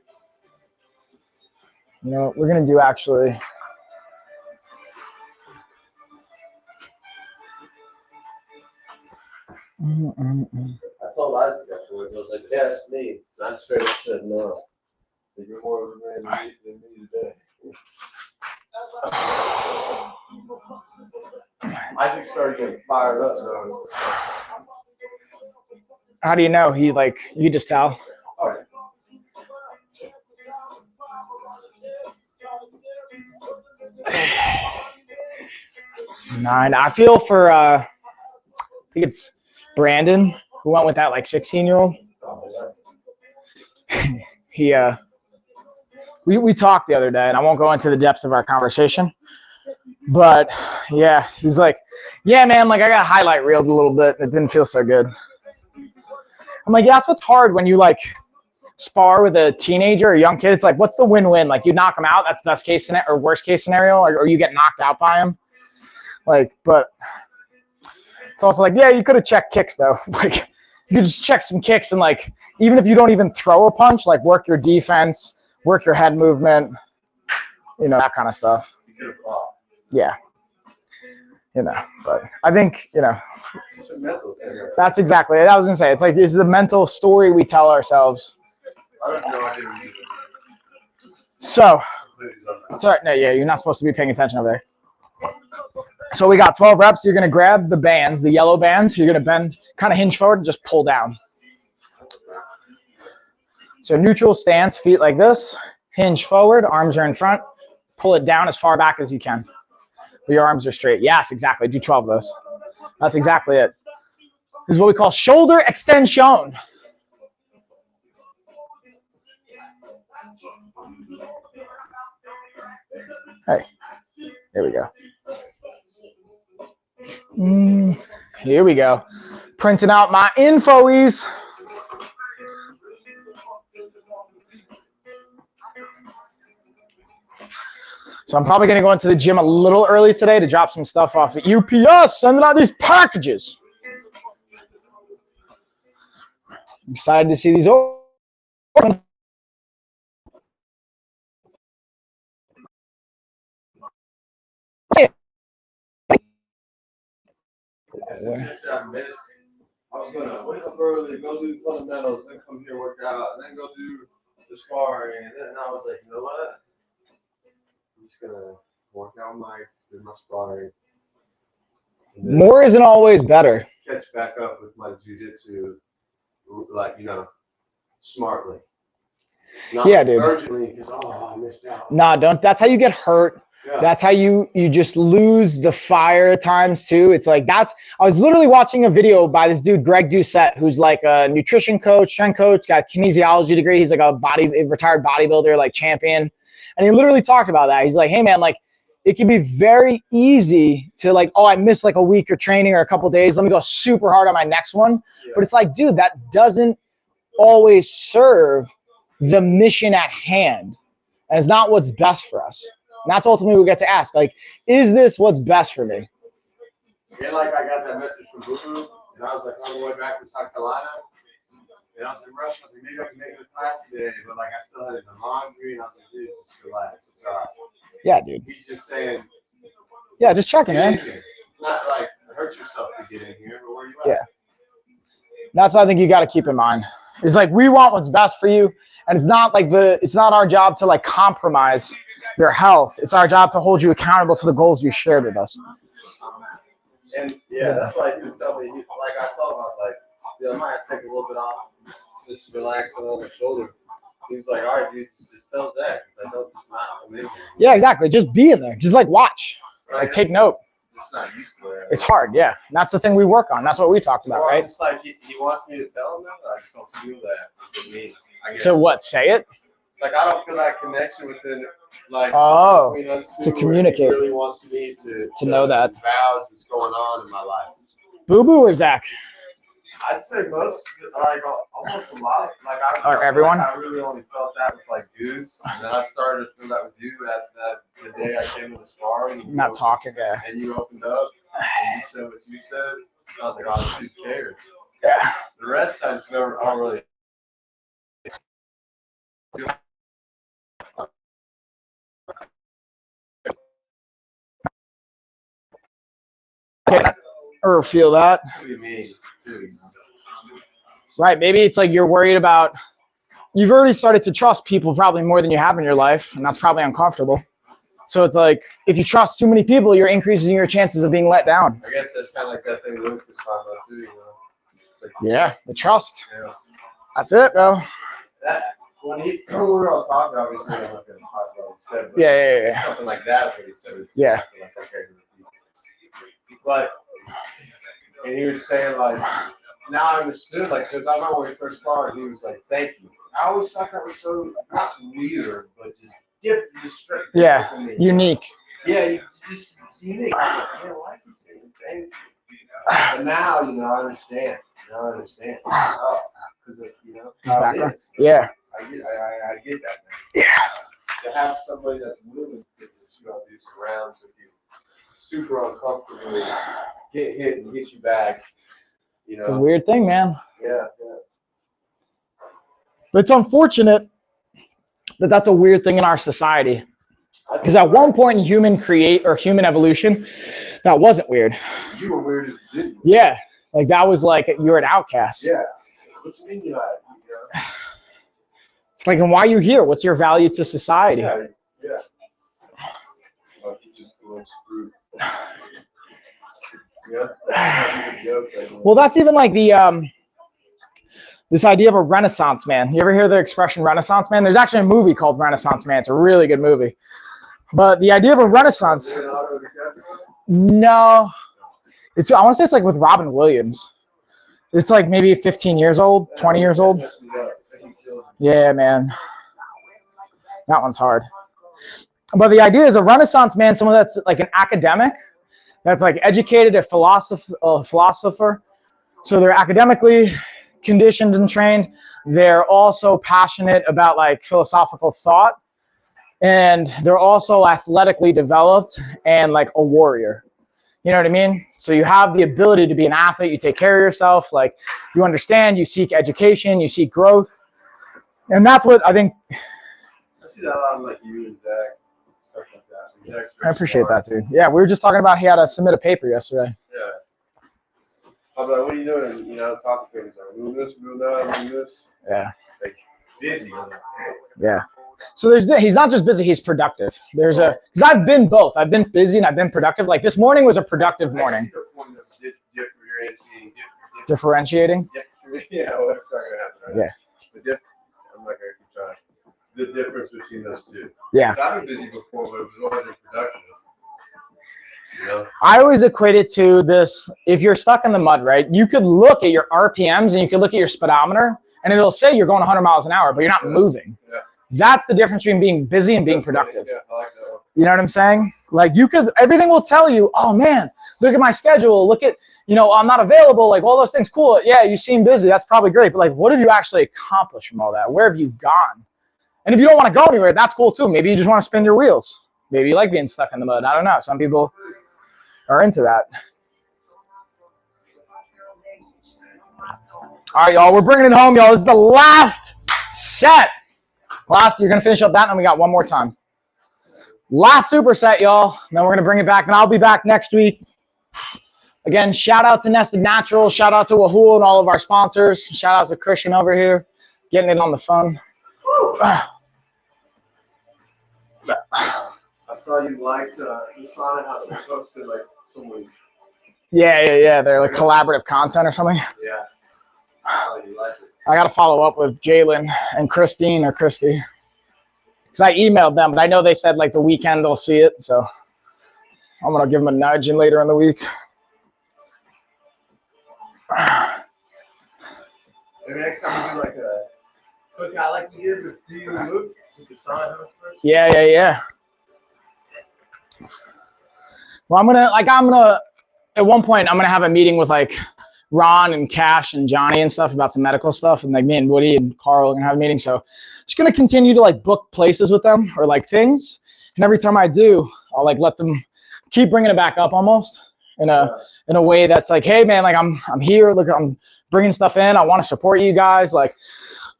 You know, we're going to do actually. I told Isaac afterwards, I was like, yeah, it's me. And I straight up said no. So you're more of a man than me today. Isaac started getting fired up. So. How do you know? He, like, you just tell. Oh, 9. I feel for, I think it's Brandon, who went with that, like, 16-year-old. He, we talked the other day, and I won't go into the depths of our conversation. But, yeah, he's like, yeah, man, like, I got highlight reeled a little bit. It didn't feel so good. I'm like, yeah, that's what's hard when you, like, spar with a teenager or a young kid. It's like, what's the win-win? Like, you knock him out, that's best case scenario, or worst case scenario, or you get knocked out by him. Like, but it's also like, yeah, you could have checked kicks, though. Like, you could just check some kicks and, like, even if you don't even throw a punch, like, work your defense, work your head movement, you know, that kind of stuff. Yeah. You know, but I think, you know, that's exactly it. I was going to say, it's like, this is the mental story we tell ourselves. I don't know. I didn't either. So, it's all right. No, yeah, you're not supposed to be paying attention over there. So we got 12 reps. You're going to grab the bands, the yellow bands. You're going to bend, kind of hinge forward and just pull down. So neutral stance, feet like this. Hinge forward, arms are in front. Pull it down as far back as you can. But your arms are straight. Yes, exactly. Do 12 of those. That's exactly it. This is what we call shoulder extension. Hey, there we go. Here we go. Printing out my infoes. So I'm probably going to go into the gym a little early today to drop some stuff off at UPS, sending out these packages. I'm excited to see these. I was gonna wake up early, go do fundamentals, then come here, work out, and then go do the sparring. And then I was like, you know what? I'm just gonna work out do my sparring. More isn't always better. Catch back up with my jiu-jitsu, like, you know, smartly. Not yeah, dude. Urgently, because I missed out. Nah, don't. That's how you get hurt. Yeah. That's how you just lose the fire at times too. It's like I was literally watching a video by this dude, Greg Doucette, who's like a nutrition coach, strength coach, got a kinesiology degree. He's like a retired bodybuilder, like champion. And he literally talked about that. He's like, hey man, like it can be very easy to like, oh, I missed like a week of training or a couple of days. Let me go super hard on my next one. Yeah. But it's like, dude, that doesn't always serve the mission at hand. And it's not what's best for us. And that's ultimately what we get to ask. Like, is this what's best for me? Yeah, like I got that message from Boo, and I was like on the way back to South Carolina. And I was like, Rush, I was like, maybe I can make the class today, but like I still had it in laundry, and I was like, dude, just relax. It's all right. Yeah, dude. He's just saying. Yeah, just checking, man. Not like hurt yourself to get in here, but where you at? Yeah. That's what I think you got to keep in mind. It's like we want what's best for you, And it's not our job to like compromise your health. It's our job to hold you accountable to the goals you shared with us. And yeah, that's why he was telling me, like I told him, I was like, I might have to take a little bit off, just relax on the shoulder. He was like, all right, dude, just tell Zach. I know it's not amazing. Yeah, exactly. Just be in there. Just like watch. Like take note. It's not used to it. It's hard, yeah. And that's the thing we work on. That's what we talked about, right? It's like he wants me to tell him that, but I just don't feel that with me. I guess. To what? Say it? Like I don't feel that connection within, like between us two, to communicate. He really wants me to know that. Vows what's going on in my life. Boo Boo or Zach? I'd say most, like almost a lot. Like Or everyone? Like I really only felt that with like Goose, and then I started to feel that with you. That the day I came to the sparring. I'm not talking, yeah. And you opened up, and you said what you said. I was like, oh, who cares? Yeah. The rest I just never, I don't really. Or feel that. What do you mean? Right. Maybe it's like you're worried about, you've already started to trust people probably more than you have in your life, and that's probably uncomfortable. So it's like, if you trust too many people, you're increasing your chances of being let down. I guess that's kind of like that thing Luke was talking about too, you know? Like, yeah, the trust. Yeah. That's it, bro. That, when we were all talking, obviously, I'm not going to talk about what he said, but Yeah. something like that is what he said. Yeah. Like, okay. But, and he was saying, like, now I understood, like, because I remember when he first started, he was like, thank you. I always thought that was so, not weird, but just different. Yeah, unique. Yeah, it's just unique. I was like, man, why is he saying thank you? But now, you know, I understand. Now I understand. Oh, because, you know, how it is. Yeah. I get that, man. Yeah. To have somebody that's willing to just, you know, do some rounds with you, super uncomfortably, get hit and get you back. You know, It's a weird thing, man. Yeah. But it's unfortunate that that's a weird thing in our society. Because at one point in human evolution, that wasn't weird. You were weird as you did. Yeah. Like that was like you're an outcast. Yeah. What you mean you know? It's like, and why are you here? What's your value to society? Yeah. Well, you just screwed. Yeah. Well, that's even like the this idea of a Renaissance man. You ever hear the expression Renaissance man? There's actually a movie called Renaissance Man. It's a really good movie. But the idea of a Renaissance. No. I want to say it's like with Robin Williams. It's like maybe 15 years old, 20 years old. Yeah, man. That one's hard. But the idea is a Renaissance man, someone that's like an academic, that's like educated, a philosopher. So they're academically conditioned and trained. They're also passionate about like philosophical thought. And they're also athletically developed and like a warrior. You know what I mean? So you have the ability to be an athlete. You take care of yourself. Like you understand, you seek education, you seek growth. And that's what I think. I see that a lot like you and Zach, stuff like that. I appreciate that, dude. Yeah, we were just talking about he had to submit a paper yesterday. Yeah. I'm like, what are you doing? You know, talking to him. Like, move this, move that, move this. Yeah. Like, busy. Yeah. So he's not just busy, he's productive. Because I've been both. I've been busy and I've been productive. Like this morning was a productive morning. I see the point of Differentiating? Yeah, well, that's not going to happen, right? Yeah. I'm not going to keep trying. The difference between those two. Yeah. I've been busy before, but it was always in production. You know? I always equate it to this, if you're stuck in the mud, right? You could look at your RPMs and you could look at your speedometer and it'll say you're going 100 miles an hour, but you're not moving. Yeah. That's the difference between being busy and being productive. Yeah, I like that. You know what I'm saying? Like everything will tell you, oh man, look at my schedule. Look at, I'm not available. Like all those things. Cool. Yeah, you seem busy. That's probably great. But like, what have you actually accomplished from all that? Where have you gone? And if you don't want to go anywhere, that's cool too. Maybe you just want to spin your wheels. Maybe you like being stuck in the mud. I don't know. Some people are into that. All right, y'all. We're bringing it home, y'all. This is the last set. You're going to finish up that, and then we got one more time. Last superset, y'all. Then we're going to bring it back, and I'll be back next week. Again, shout out to Nested Naturals. Shout out to Wahoo and all of our sponsors. Shout out to Christian over here, getting it on the phone. I saw you liked the sauna house. I posted like someone's. Yeah. They're like collaborative content or something. Yeah. Oh, you like it. I got to follow up with Jalen and Christine or Christy. Because I emailed them, but I know they said like the weekend they'll see it. So I'm going to give them a nudge in later in the week. Maybe next time we do like a cookout like you did with you and Luke with the sauna house first. Yeah. Well, I'm gonna at one point I'm gonna have a meeting with like Ron and Cash and Johnny and stuff about some medical stuff, and like me and Woody and Carl are gonna have a meeting. So just gonna continue to like book places with them or like things, and every time I do, I'll like let them keep bringing it back up almost in a way that's like, hey man, like I'm here, look, I'm bringing stuff in, I want to support you guys. Like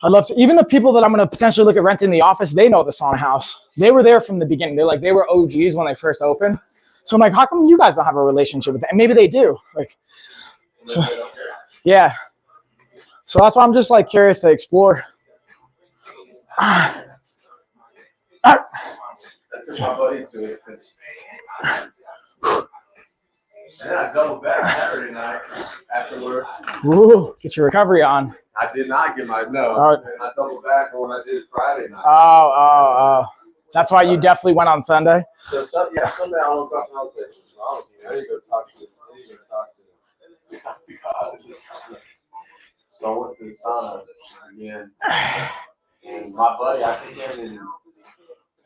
I'd love to, even the people that I'm gonna potentially look at renting the office, they know the sauna house. They were there from the beginning. They were OGs when they first opened. So I'm like, how come you guys don't have a relationship with them? And maybe they do. Like, so, yeah. So that's why I'm just like curious to explore. That's just my buddy to it. And I doubled back Saturday night after work. Ooh, get your recovery on. I did not get my no. Oh. And I doubled back on when I did Friday night. Oh. That's why you definitely went on Sunday. So Sunday I woke up and I was like, what's wrong with me? I need to go talk to God. So I went to the sauna again. And my buddy, I came in and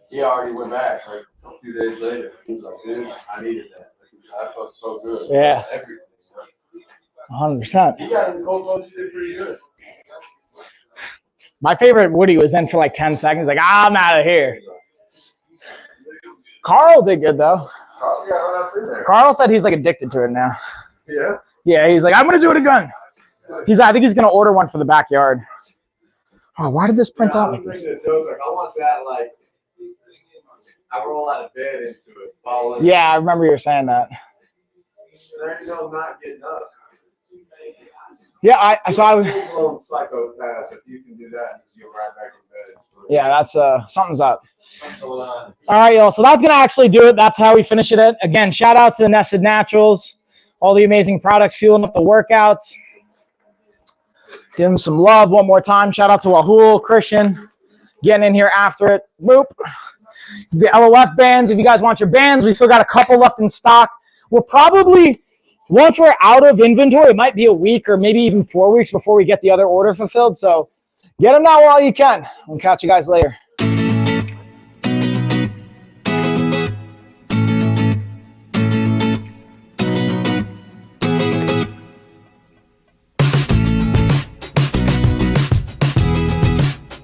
he already went back like 2 days later. He was like, dude, I needed that. I felt so good. Yeah. Everything. 100%. You got in the cold plunge, did pretty good. My favorite Woody was in for like 10 seconds. Like, I'm out of here. Carl did good though. Carl got right up in there. Carl said he's like addicted to it now. Yeah. Yeah, he's like, I'm gonna do it again. I think he's gonna order one for the backyard. Oh, why did this print out I like was this? making a joke, like, I want that, like, I roll out of bed into it. Follow it. Yeah, I remember you were saying that. There you go, not getting up. Yeah, I was. Full-blown psychopath. If you can do that, just get right back in bed. Yeah, that's something's up. What's going on? All right, y'all. So that's gonna actually do it. That's how we finish it. Again, shout out to the Nested Naturals, all the amazing products fueling up the workouts. Give them some love one more time. Shout out to Wahul, Christian, getting in here after it. Boop. The LOF bands. If you guys want your bands, we still got a couple left in stock. We're probably, once we're out of inventory, it might be a week or maybe even 4 weeks before we get the other order fulfilled. So get them now while you can. We'll catch you guys later.